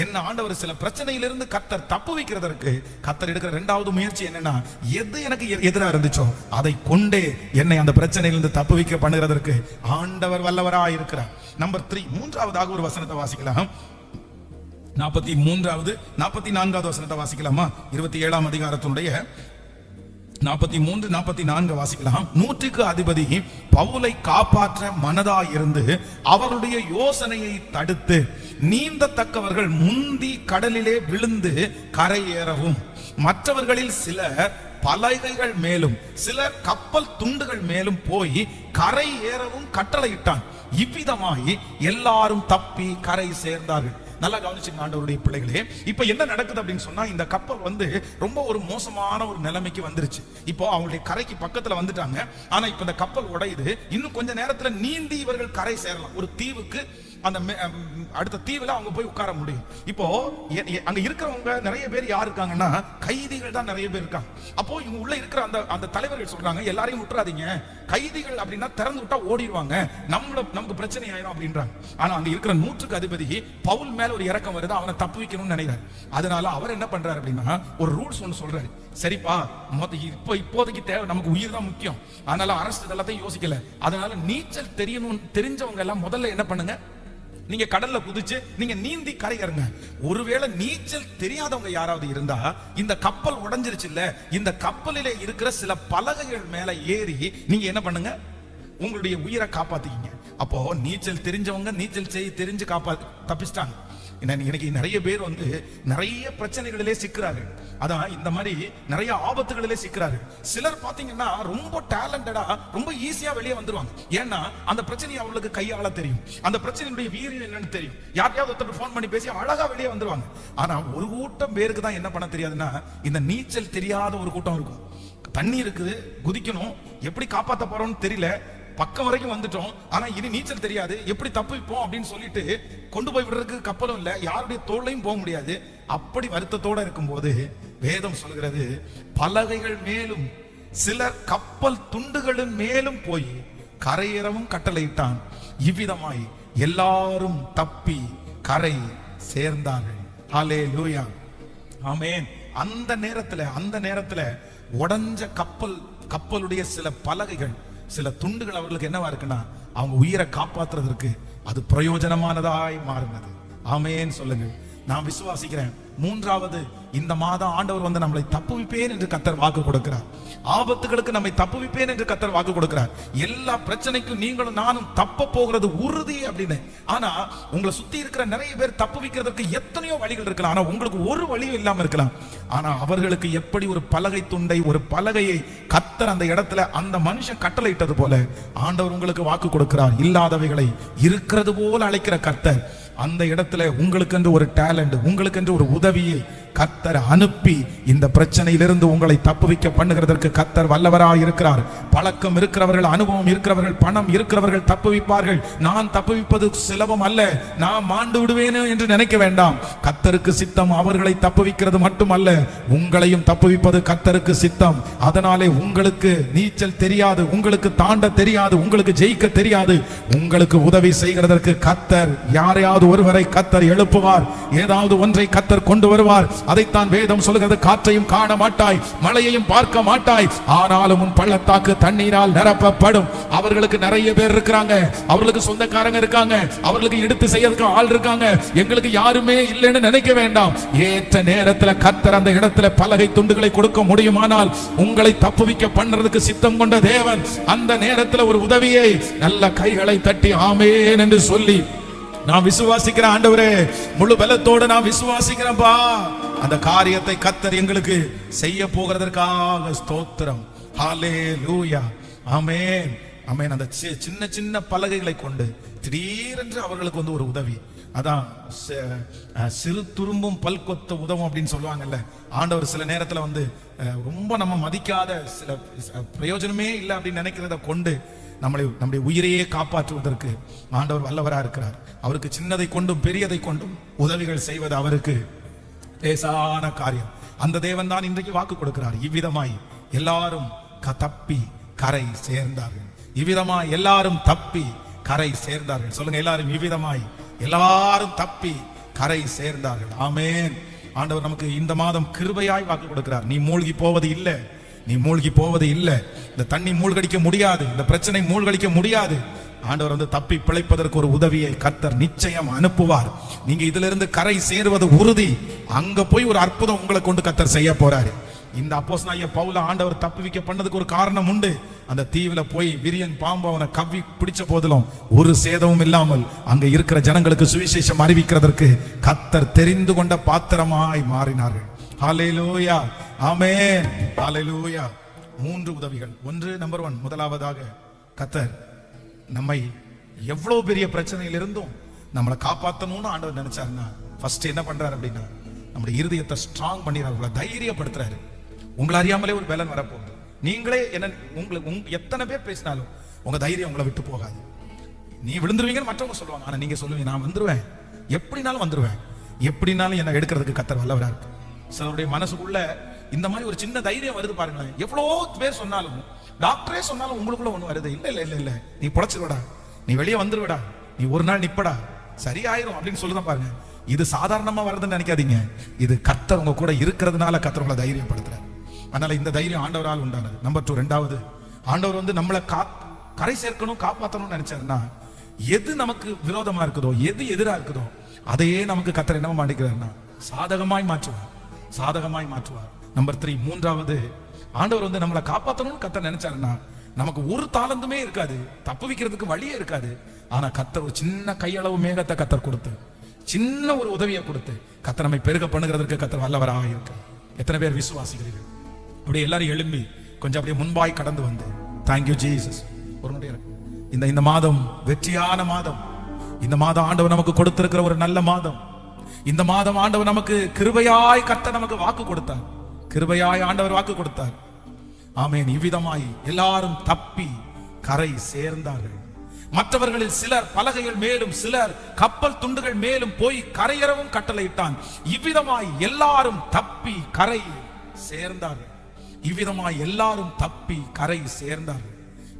என்ன ஆண்டவர் சில பிரச்சனையிலிருந்து கர்த்தர் தப்பு வைக்கிறதற்கு கர்த்தர் எடுக்கிற இரண்டாவது முயற்சி என்னன்னா, எது எனக்கு எதிராக இருந்துச்சோ அதை கொண்டே என்னை அந்த பிரச்சனையிலிருந்து தப்பு வைக்க பண்ணுகிறதற்கு ஆண்டவர் வல்லவராக இருக்கிறார். நம்பர் 3, மூன்றாவதாக ஒரு வசனத்தை வாசிக்கலாம். 43வது 44வது வசனத்தை வாசிக்கலாமா? 27ஆம் அதிகாரத்தினுடைய 43, 44 வாசிக்கலாம். 100க்கு அதிபதி பவுலை காப்பாற்ற மனதாயிருந்து அவருடைய யோசனையை தடுத்து நீந்தத்தக்கவர்கள் முந்தி கடலிலே விழுந்து கரையேறவும், மற்றவர்களில் சிலர் பலகைகள் மேலும் சிலர் கப்பல் துண்டுகள் மேலும் போய் கரை ஏறவும் கட்டளையிட்டான். இவ்விதமாய் எல்லாரும் தப்பி கரை சேர்ந்தார்கள். நல்லா கவனிச்சுங்க ஆண்டவருடைய பிள்ளைகளே. இப்ப என்ன நடக்குது அப்படின்னு சொன்னா, இந்த கப்பல் ரொம்ப ஒரு மோசமான ஒரு நிலைமைக்கு வந்துருச்சு. இப்போ அவங்களுடைய கரைக்கு பக்கத்துல வந்துட்டாங்க. ஆனா இப்ப இந்த கப்பல் உடையுது. இன்னும் கொஞ்ச நேரத்துல நீந்தி இவர்கள் கரை சேரலாம். ஒரு தீவுக்கு, அந்த அடுத்த தீவுல அவங்க போய் உட்கார முடியும். இப்போ அங்க இருக்கிறவங்க நிறைய பேர் யார் இருக்காங்கன்னா, கைதிகள் தான் நிறைய பேர் இருக்காங்க. அப்போ இவங்க உள்ள இருக்கிற அந்த தலைவர்கள் சொல்றாங்க, எல்லாரையும் விட்டுறாதீங்க, கைதிகள் அப்படின்னா திறந்து விட்டா ஓடிடுவாங்க, நமக்கு பிரச்சனை ஆயிரும் அப்படின்றாங்க. ஆனா அங்க இருக்கிற 100க்கு அதிபதி பவுல் மேல ஒரு இறக்கம் வருது, அவனை தப்பு வைக்கணும்னு நினைக்கிறார். அதனால அவர் என்ன பண்றாரு அப்படின்னா, ஒரு ரூல்ஸ் ஒன்று சொல்றாரு. சரிப்பா, இப்போதைக்கு தேவை நமக்கு உயிர் தான் முக்கியம். அதனால அரசு இதெல்லாத்தையும் யோசிக்கல. அதனால நீச்சல் தெரிஞ்சவங்க எல்லாம் முதல்ல என்ன பண்ணுங்க, நீங்க கடல்ல குதிச்சு நீங்க நீந்தி கரையறங்க. ஒருவேளை நீச்சல் தெரியாதவங்க யாராவது இருந்தா, இந்த கப்பல் உடைஞ்சிருச்சு இல்ல, இந்த கப்பலிலே இருக்கிற சில பலகைகள் மேல ஏறி நீங்க என்ன பண்ணுங்க, உங்களுடைய உயிரை காப்பாத்திக்கிங்க. அப்போ நீச்சல் தெரிஞ்சவங்க நீச்சல் தெரிஞ்சு தப்பிச்சிட்டாங்க. இன்னைக்கு நிறைய பேர் நிறைய பிரச்சனைகளிலே சிக்கிறார்கள். அதான் இந்த மாதிரி நிறைய ஆபத்துகளிலே சிக்கிறார்கள். சிலர் பாத்தீங்கன்னா ரொம்ப டேலண்டடா ரொம்ப ஈஸியா வெளியே வந்துருவாங்க. ஏன்னா அந்த பிரச்சனையை அவங்களுக்கு கையாள தெரியும், அந்த பிரச்சனையுடைய வீரியம் என்னன்னு தெரியும். யாரையாவது ஒருத்தர் போன் பண்ணி பேசி அழகா வெளியே வந்துருவாங்க. ஆனா ஒரு கூட்டம் பேருக்கு தான் என்ன பண்ண தெரியாதுன்னா, இந்த நீச்சல் தெரியாத ஒரு கூட்டம் இருக்கும். தண்ணி இருக்குது, குதிக்கணும், எப்படி காப்பாற்ற போறோம்னு தெரியல, பக்கம் வரைக்கும் வந்துட்டோம், ஆனா இனி நீச்சல் தெரியாது, எப்படி தப்பிப்போம் அப்படின்னு சொல்லிட்டு கொண்டு போய் விடுறதுக்கு கப்பலும் இல்ல, யாருடைய தோளையும் போக முடியாது. அப்படி வருத்தத்தோட இருக்கும்போது வேதம் சொல்கிறது, பலகைகள் மேலும் சிலர் கப்பல் துண்டுகளின் மேலும் போய் கரையேறவும் கட்டளையிட்டான். இவ்விதமாய் எல்லாரும் தப்பி கரை சேர்ந்தார்கள். ஹல்லேலூயா, ஆமென். அந்த நேரத்துல உடைஞ்ச கப்பலுடைய சில பலகைகள், சில துண்டுகள் அவர்களுக்கு என்னவா இருக்குன்னா, அவங்க உயிரை காப்பாற்றுறதற்கு அது பிரயோஜனமானதாய் மாறினது. ஆமென் சொல்லுங்க. நான் விசுவாசிக்கிறேன். மூன்றாவது, இந்த மாதம் ஆண்டவர் நம்மளை தப்புவிப்பேன் என்று கர்த்தர் வாக்கு கொடுக்கிறார். ஆபத்துகளுக்கு நம்மை தப்புவிப்பேன் என்று கர்த்தர் வாக்கு கொடுக்கிறார். எல்லா பிரச்சனைக்கும் நீங்களும் நானும் தப்ப போகிறது உறுதி அப்படின்னு. ஆனா உங்களை சுத்தி இருக்கிற நிறைய பேர் தப்புவிக்கிறதுக்கு எத்தனையோ வழிகள் இருக்கலாம். ஆனா உங்களுக்கு ஒரு வழியும் இல்லாம இருக்கலாம். ஆனா அவர்களுக்கு எப்படி ஒரு பலகை துண்டை, ஒரு பலகையை கர்த்தர் அந்த இடத்துல அந்த மனுஷன் கட்டளையிட்டது போல ஆண்டவர் உங்களுக்கு வாக்கு கொடுக்கிறார். இல்லாதவைகளை இருக்கிறது போல அழைக்கிற கர்த்தர் அந்த இடத்துல உங்களுக்கென்று ஒரு டேலண்ட், உங்களுக்கென்று ஒரு உதவியை கர்த்தர் அனுப்பி இந்த பிரச்சனையிலிருந்து உங்களை தப்புவிக்க பண்ணுகிறதற்கு கர்த்தர் வல்லவராய் இருக்கிறார். பழக்கம் இருக்கிறவர்கள், அனுபவம் இருக்கிறவர்கள், பணம் இருக்கிறவர்கள் தப்புவிப்பார்கள். நான் தப்புவிப்பது சுலபம் அல்ல, நான் மாண்டு விடுவேன் என்று நினைக்க வேண்டாம். கர்த்தருக்கு சித்தம் அவர்களை தப்புவிக்கிறது மட்டுமல்ல, உங்களையும் தப்புவிப்பது கர்த்தருக்கு சித்தம். அதனாலே உங்களுக்கு நீச்சல் தெரியாது, உங்களுக்கு தாண்ட தெரியாது, உங்களுக்கு ஜெயிக்க தெரியாது, உங்களுக்கு உதவி செய்கிறதற்கு கர்த்தர் யாரையாவது ஒருவரை கத்தர் எழுப்புவார். ஏதாவது ஒன்றை கத்தர் கொண்டு வருவார். அதைத்தான் வேதம் சொல்கிறது, காற்றையும் காண மாட்டாய், மழையையும் பார்க்க மாட்டாய், ஆனாலும் உன் பள்ளத்தாக்கு தண்ணீரால் நிரப்பப்படும். அவர்களுக்கு நிறைய பேர் இருக்கிறாங்க, அவர்களுக்கு சொந்தக்காரங்க இருக்காங்க, அவர்களுக்கு எடுத்து செய்யறதுக்கு ஆள் இருக்காங்க. எங்களுக்கு யாருமே இல்லைன்னு நினைக்க வேண்டாம். ஏற்ற நேரத்துல கத்தர் அந்த இடத்துல பலகை துண்டுகளை கொடுக்க முடியுமானால் உங்களை தப்புவிக்க பண்றதுக்கு சித்தம் கொண்ட தேவன் அந்த நேரத்துல ஒரு உதவியை நல்ல கைகளை தட்டி ஆமென் என்று சொல்லி, நான் விசுவாசிக்கிறேன் ஆண்டவரே, முழு பலத்தோடு நான் விசுவாசிக்கிறேன்பா, அந்த காரியத்தை கத்தர் எங்களுக்கு செய்ய போகிறதற்காக ஸ்தோத்திரம். ஹல்லேலூயா, ஆமென், ஆமென். அந்த சின்ன சின்ன பலகைகளை கொண்டு திடீரென்று அவர்களுக்கு ஒரு உதவி. அதான் சிறு துரும்பும் பல் கொத்த உதவும் அப்படின்னு சொல்லுவாங்கல்ல. ஆண்டவர் சில நேரத்துல ரொம்ப நம்ம மதிக்காத சில பிரயோஜனமே இல்லை அப்படின்னு நினைக்கிறத கொண்டு நம்முடைய உயிரையே காப்பாற்றுவதற்கு ஆண்டவர் வல்லவரா இருக்கிறார். அவருக்கு சின்னதை கொண்டும் பெரியதை கொண்டும் உதவிகள் செய்வது அவருக்கு லேசான காரியம். அந்த தேவன் தான் இன்றைக்கு வாக்கு கொடுக்கிறார். இவ்விதமாய் எல்லாரும் தப்பி கரை சேர்ந்தார்கள். இவ்விதமாய் எல்லாரும் தப்பி கரை சேர்ந்தார்கள். சொல்லுங்க எல்லாரும், இவ்விதமாய் எல்லாரும் தப்பி கரை சேர்ந்தார்கள். ஆமென். ஆண்டவர் நமக்கு இந்த மாதம் கிருபையாய் வாக்கு கொடுக்கிறார். நீ மூழ்கி போவது இல்லை, நீ மூழ்கி போவது இல்லை. இந்த தண்ணி மூழ்கடிக்க முடியாது, இந்த பிரச்சனை மூழ்கடிக்க முடியாது. ஆண்டவர் தப்பி பிழைப்பதற்கு ஒரு உதவியை கர்த்தர் நிச்சயம் அனுப்புவார். நீங்க இதுல இருந்து கரை சேருவது உறுதி. அங்க போய் ஒரு அற்புதம் உங்களை கொண்டு கர்த்தர் செய்ய போறாரு. இந்த அப்போஸ்தலனாகிய பவுல ஆண்டவர் தப்புவிக்க பண்ணதுக்கு ஒரு காரணம் உண்டு. அந்த தீவுல போய் விரியன் பாம்பு அவனை கவ்வி பிடிச்ச போதிலும் ஒரு சேதமும் இல்லாமல் அங்க இருக்கிற ஜனங்களுக்கு சுவிசேஷம் அறிவிக்கிறதற்கு கர்த்தர் தெரிந்து கொண்ட பாத்திரமாய் மாறினார்கள். ஹல்லேலூயா, ஆமென், ஹல்லேலூயா. 3 உதவிகள். நம்பர் 1, முதலாவதாக கர்த்தர் நம்மை எவ்வளவு பெரிய பிரச்சனையில இருந்தும் நம்மளை காப்பாற்றணும்னு ஆண்டவர் நினைச்சாருன்னா ஃபர்ஸ்ட் என்ன பண்றாரு அப்படின்னா, நம்முடைய இருதயத்தை ஸ்ட்ராங் பண்ணிடுறாரு, உங்களை தைரியப்படுத்துறாரு. உங்களை அறியாமலே ஒரு பலன் வரப்போகுது. நீங்களே என்ன உங்களுக்கு எத்தனை பேர் பேசினாலும் உங்க தைரியம் உங்களை விட்டு போகாது. நீ விழுந்துருவீங்கன்னு மற்றவங்க சொல்லுவாங்க, ஆனா நீங்க சொல்லுவீங்க, நான் வந்துருவேன், எப்படினாலும் வந்துருவேன், எப்படினாலும் என்ன எடுக்கிறதுக்கு கர்த்தர் வல்லவரா இருக்கு. சிலருடைய மனசுக்குள்ள இந்த மாதிரி ஒரு சின்ன தைரியம் வருது பாருங்களேன். எவ்வளோ பேர் சொன்னாலும், டாக்டரே சொன்னாலும் உங்களுக்குள்ள ஒண்ணு வருது, இல்ல இல்ல இல்ல இல்ல நீ பொழைச்சிருவடா, நீ வெளியே வந்துருவடா, நீ ஒரு நாள் நிப்படா, சரியாயிரும் அப்படின்னு சொல்லுதான் பாருங்க. இது சாதாரணமா வருதுன்னு நினைக்காதீங்க. இது கர்த்தர் உங்க கூட இருக்கிறதுனால கர்த்தர் உங்களை தைரியப்படுத்துறாரு. அதனால இந்த தைரியம் ஆண்டவரால் உண்டானது. நம்பர் 2, ரெண்டாவது, ஆண்டவர் நம்மளை கரை சேர்க்கணும், காப்பாற்றணும்னு நினைச்சாருன்னா எது நமக்கு விரோதமா இருக்குதோ, எது எதிரா இருக்குதோ அதையே நமக்கு கர்த்தர் என்ன மாட்டேங்கிறாருன்னா சாதகமாய் மாற்றுவார், சாதகமாய் மாற்றுவார். நம்பர் 3, மூன்றாவது, ஆண்டவர் நம்மளை காப்பாற்றணும்னு கர்த்தர் நினைச்சாருன்னா நமக்கு ஒரு தாளந்துமே இருக்காது, தப்பு வைக்கிறதுக்கு வழியே இருக்காது. ஆனா கர்த்தர் ஒரு சின்ன கையளவு மேகத்தை கர்த்தர் கொடுத்து, சின்ன ஒரு உதவியை கொடுத்து கர்த்தர் நம்மை பெருக பண்ணுகிறதற்கு கர்த்தர் வல்லவராக இருக்கு. எத்தனை பேர் விசுவாசிக்கிறீர்கள்? அப்படியே எல்லாரும் எழும்பி கொஞ்சம் அப்படியே முன்பாய் கடந்து வந்து, தேங்க்யூ ஜீசஸ். ஒரு முறை இந்த மாதம் வெற்றியான மாதம். இந்த மாதம் ஆண்டவர் நமக்கு கொடுத்திருக்கிற ஒரு நல்ல மாதம். இந்த மாதம் ஆண்டவர் நமக்கு கிருபையாய் கர்த்தர் நமக்கு வாக்கு கொடுத்தார், கிருபையாய் ஆண்டவர் வாக்கு கொடுத்தார். ஆமென். இவ்விதமாய் எல்லாரும் தப்பி கரை சேர்ந்தார்கள். மற்றவர்களில் சிலர் பலகைகள் மேலும் சிலர் கப்பல் துண்டுகள் மேலும் போய் கரையறவும் கட்டளையிட்டான். இவ்விதமாய் எல்லாரும் தப்பி கரை சேர்ந்தார்கள். இவ்விதமாய் எல்லாரும் தப்பி கரை சேர்ந்தார்கள்.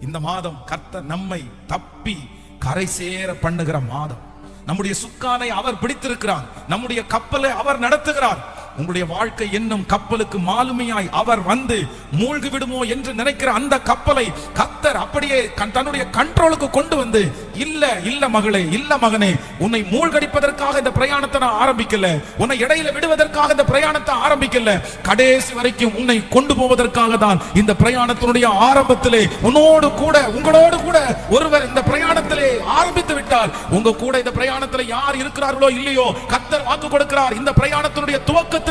இந்த மாதம் கர்த்தர் நம்மை தப்பி கரை சேர பண்ணுகிற மாதம். நம்முடைய சுக்கானை அவர் பிடித்திருக்கிறார், நம்முடைய கப்பலை அவர் நடத்துகிறார். உங்களுடைய வாழ்க்கை என்னும் கப்பலுக்கு மாலுமியாய் அவர் வந்து மூழ்கி விடுமோ என்று நினைக்கிற அந்த கப்பலை கர்த்தர் அப்படியே தன்னுடைய கண்ட்ரோலுக்கு கொண்டு வந்து, இல்ல இல்ல மகளே, இல்ல மகனே, உன்னை மூழ்கடிப்பதற்காக இந்த பிரயாணத்தை நான் ஆரம்பிக்கல, உன்னை இடையில விடுவதற்காக இந்த பிரயாணத்தை ஆரம்பிக்கல, கடைசி வரைக்கும் உன்னை கொண்டு போவதற்காக தான் இந்த பிரயாணத்தினுடைய ஆரம்பத்திலே உன்னோடு கூட உங்களோடு கூட ஒருவர் இந்த பிரயாணத்திலே ஆரம்பித்து விட்டார். உங்க கூட இந்த பிரயாணத்திலே யார் இருக்கிறார்களோ இல்லையோ, கர்த்தர் வாக்கு கொடுக்கிறார், இந்த பிரயாணத்தினுடைய துவக்கத்திலிருந்து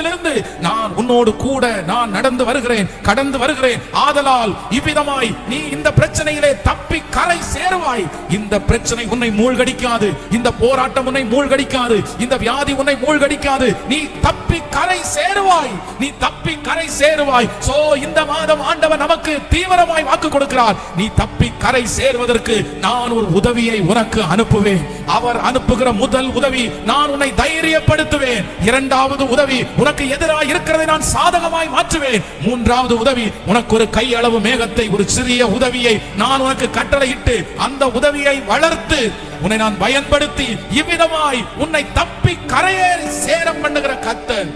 நான் உன்னோடு கூட நான் நடந்து வருகிறேன், கடந்து வருகிறேன். ஆதலால் இவ்விதமாய் நீ இந்த பிரச்சனையிலே தப்பி கரை சேருவாய். இந்த பிரச்சனை உன்னை மூழ்கடிக்காது, இந்த போராட்டம் உன்னை மூழ்கடிக்காது, இந்த வியாதி உன்னை மூழ்கடிக்காது. நீ தப்பி கரை சேருவாய், நீ தப்பி கரை சேருவாய். சோ இந்த மாதம் ஆண்டவர் நமக்கு தீவிரமாய் வாக்கு கொடுக்கிறார், நீ தப்பி கரை சேருவதற்கு நான் ஒரு உதவியை உனக்கு அனுப்புவேன். அவர் அனுப்புகிற முதல் உதவி, நான் உன்னை தைரியப்படுத்துவேன். இரண்டாவது உதவி, உனக்கு எதிராக இருக்கிறதை நான் சாதகமாய் மாற்றுவேன். மூன்றாவது உதவி, உனக்கு ஒரு கையளவு மேகத்தை, ஒரு சிறிய உதவியை நான் உனக்கு கட்டளையிட்டு அந்த உதவியை வளர்த்து உன்னை நான் பயன்படுத்தி இவ்விதமாய் உன்னை தப்பி கரையேறி சேர பண்ணுகிற கர்த்தர்.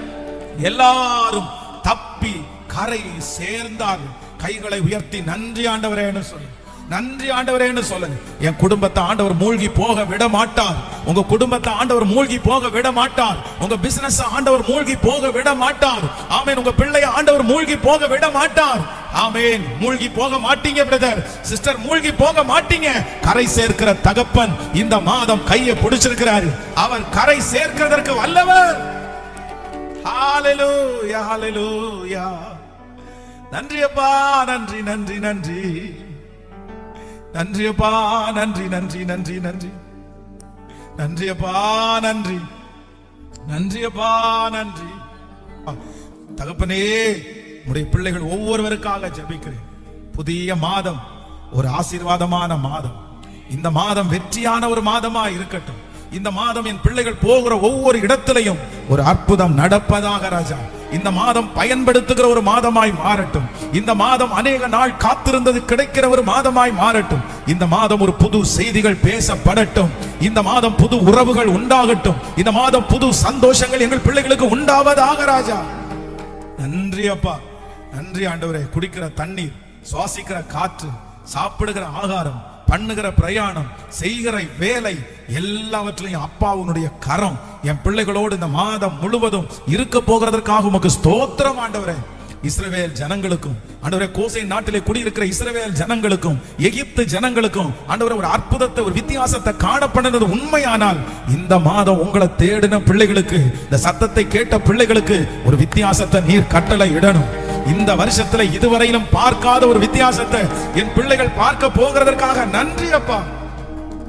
எல்லாரும் தப்பி கரை சேர்ந்தார்கள். கைகளை உயர்த்தி நன்றி ஆண்டவரேன்னு சொல்லு, நன்றி ஆண்டவரேன்னு சொல்லுங்க. என் குடும்பத்தை ஆண்டவர் மூழ்கி போக விட மாட்டார். உங்க குடும்பத்தை ஆண்டவர் மூழ்கி போக விட மாட்டார். உங்க பிசினஸ் ஆண்டவர் மூழ்கி போக விட மாட்டார். ஆமென். உங்க பிள்ளைய ஆண்டவர் மூழ்கி போக விட மாட்டார். ஆமென். மூழ்கி போக மாட்டீங்க பிரதர், சிஸ்டர், மூழ்கி போக மாட்டீங்க. கரை சேர்க்கிற தகப்பன் இந்த மாதம் கையை பிடிச்சிருக்கிறார். அவர் கரை சேர்க்கிறதற்கு வல்லவர். ஹalleluya, ஹalleluya. நன்றி அப்பா, நன்றி நன்றி நன்றி நன்றி அப்பா, நன்றி நன்றி நன்றி நன்றி நன்றி அப்பா, நன்றி நன்றி அப்பா, நன்றி தகப்பனே. உடைய பிள்ளைகள் ஒவ்வொருவருக்காக ஜெபிக்கிறேன். புதிய மாதம் ஒரு ஆசீர்வாதமான மாதம். இந்த மாதம் வெற்றியான ஒரு மாதமா இருக்கட்டும். இந்த மாதம் என் பிள்ளைகள் போகிற ஒவ்வொரு இடத்திலையும் ஒரு அற்புதம் நடப்பதாக ராஜா. இந்த மாதம் பயன்படுத்துகிற ஒரு மாதமாய் மாறட்டும். இந்த மாதம் அநேக நாள் காத்திருந்தது கிடைக்கிற ஒரு மாதமாய் மாறட்டும். இந்த மாதம் ஒரு புது செய்திகள் பேசப்படட்டும். இந்த மாதம் புது உறவுகள் உண்டாகட்டும். இந்த மாதம் புது சந்தோஷங்கள் எங்கள் பிள்ளைகளுக்கு உண்டாவதாக ராஜா. நன்றி அப்பா, நன்றி ஆண்டவரே. குடிக்கிற தண்ணீர், சுவாசிக்கிற காற்று, சாப்பிடுகிற ஆகாரம், பண்ணுகிற பிரயாணம், செய்கிற வேலை எல்லாவற்றிலையும் அப்பாவுடைய கரம் என் பிள்ளைகளோடு இந்த மாதம் முழுவதும் இருக்க போகிறதற்காக உமக்கு ஸ்தோத்திரம் ஆண்டவரே. இஸ்ரவேல் ஜனங்களுக்கும் ஆண்டவரே, கோசை நாட்டிலே குடியிருக்கிற இஸ்ரவேல் ஜனங்களுக்கும் எகிப்து ஜனங்களுக்கும் ஆண்டவரே ஒரு அற்புதத்தை, ஒரு வித்தியாசத்தை காணப்படுறது உண்மையானால் இந்த மாதம் உங்களை தேடின பிள்ளைகளுக்கு, இந்த சத்தத்தை கேட்ட பிள்ளைகளுக்கு ஒரு வித்தியாசத்தை நீர் கட்டளை இடணும். இந்த வருஷத்துல இதுவரையிலும் பார்க்காத ஒரு வித்தியாசத்தை என் பிள்ளைகள் பார்க்க போகிறதற்காக நன்றி அப்பா,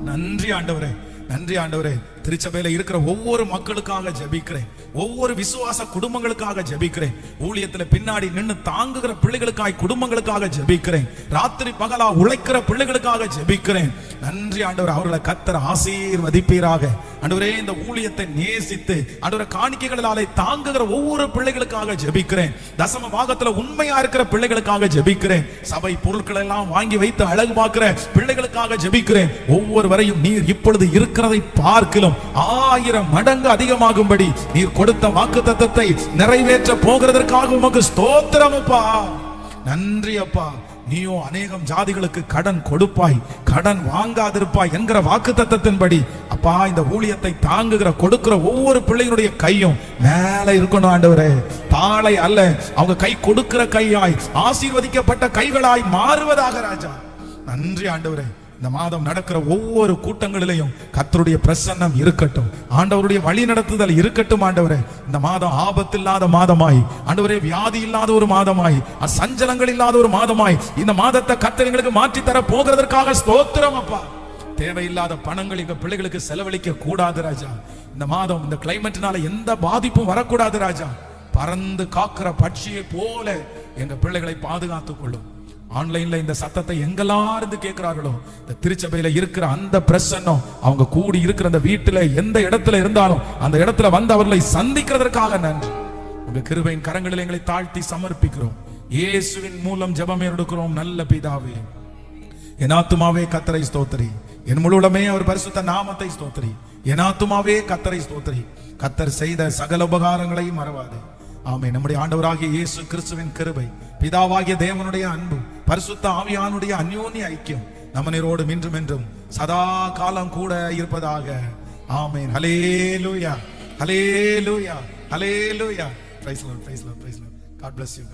நன்றி ஆண்டவரே, நன்றி ஆண்டவரே. திருச்சபையில இருக்கிற ஒவ்வொரு மக்களுக்காக ஜெபிக்கிறேன். ஒவ்வொரு விசுவாச குடும்பங்களுக்காக ஜெபிக்கிறேன். ஊழியத்துல பின்னாடி நின்று தாங்குகிற பிள்ளைகளுக்காக, குடும்பங்களுக்காக ஜெபிக்கிறேன். ராத்திரி பகலா உழைக்கிற பிள்ளைகளுக்காக ஜெபிக்கிறேன். நன்றி ஆண்டவர். அவர்களை கர்த்தர் ஆசீர்வதிப்பீராக ஆண்டவரே. இந்த ஊழியத்தை நேசித்து ஆண்டவரே காணிக்கைகளாலே தாங்குகிற ஒவ்வொரு பிள்ளைகளுக்காக ஜெபிக்கிறேன். தசம பாகத்துல உண்மையா இருக்கிற பிள்ளைகளுக்காக ஜெபிக்கிறேன். சபை பொருட்கள் எல்லாம் வாங்கி வைத்து அழகு பார்க்கிற பிள்ளைகளுக்காக ஜெபிக்கிறேன். ஒவ்வொருவரையும் நீர் இப்பொழுது இருக்கிறதை பார்க்கலாம் 1000 மடங்கு அதிகமாகும்படி நீர் கொடுத்த வாக்குத்தத்தத்தை நிறைவேற்ற போகிறதற்காக உமக்கு ஸ்தோத்திரம் அப்பா, நன்றி அப்பா. நீயோ அநேகம் ஜாதிகளுக்கு கடன் கொடுப்பாய், கடன் வாங்காதிருப்பாய் என்கிற வாக்குத்தத்தத்தின்படி அப்பா இந்த ஊழியத்தை தாங்குகிற கொடுக்கிற ஒவ்வொரு பிள்ளைகளுடைய கையும் மேல இருக்கணும் ஆண்டவரே. தாளை அல்ல, அவங்க கை கொடுக்கிற கையாய், ஆசீர்வதிக்கப்பட்ட கைகளாய் மாறுவதாக ராஜா. நன்றி ஆண்டவரே. இந்த மாதம் நடக்கிற ஒவ்வொரு கூட்டங்களிலையும் கர்த்தருடைய பிரசன்னம் இருக்கட்டும், ஆண்டவருடைய வழி நடத்துதல் இருக்கட்டும் ஆண்டவரே. இந்த மாதம் ஆபத்து இல்லாத மாதமாய் ஆண்டவரே, வியாதி இல்லாத ஒரு மாதமாய், சஞ்சலங்கள் இல்லாத ஒரு மாதமாய் இந்த மாதத்தை கர்த்தர் எங்களுக்கு மாற்றி தர போகிறதற்காக ஸ்தோத்திரம் அப்பா. தேவையில்லாத பணங்கள் எங்க பிள்ளைகளுக்கு செலவழிக்க கூடாது ராஜா. இந்த மாதம் இந்த கிளைமேட்னால எந்த பாதிப்பும் வரக்கூடாது ராஜா. பறந்து காக்கிற பட்சியை போல எங்க பிள்ளைகளை பாதுகாத்துக் கொள்ளும். ஆன்லைன்ல இந்த சத்தத்தை எங்கெல்லாம் இருந்து கேட்கிறார்களோ, இந்த திருச்சபையில இருக்கிற அந்த பிரசன்னம் அவங்க கூடி இருக்கிற அந்த வீட்டுல எந்த இடத்துல இருந்தாலும் அந்த இடத்துல வந்து அவர்களை சந்திக்கிறதற்காக நன்றி. உங்க கிருபையின் கரங்களில் எங்களை தாழ்த்தி சமர்ப்பிக்கிறோம். இயேசுவின் மூலம் ஜெபம் எடுக்கிறோம் நல்ல பிதாவே. என் ஆத்துமாவே கர்த்தரை ஸ்தோத்திரி, என் முழுவதுமே அவர் பரிசுத்த நாமத்தை ஸ்தோத்திரி. என் ஆத்துமாவே கர்த்தரை ஸ்தோத்திரி, கர்த்தர் செய்த சகல உபகாரங்களையும் மறவாதே. ஆமென். நம்முடைய ஆண்டவராகிய இயேசு கிறிஸ்துவின் கிருபை, பிதாவாகிய தேவனுடைய அன்பு, பரிசுத்த ஆவியானுடைய அந்யோன்ய ஐக்கியம் நம்மனோடு இன்றும் என்றும் சதா காலம் கூட இருப்பதாக. Amen. Hallelujah, hallelujah, hallelujah. Praise Lord, praise Lord, praise Lord. God bless you.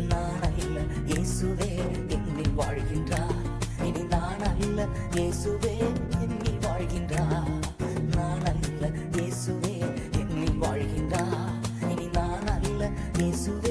நான் அல்ல இயேசுவே என்னில் வாழ்கின்றார், இனி நான் அல்ல இயேசுவே என்னில் வாழ்கின்றார். நான் அல்ல இயேசுவே என்னில் வாழ்கின்றார், இனி நான் அல்ல இயேசுவே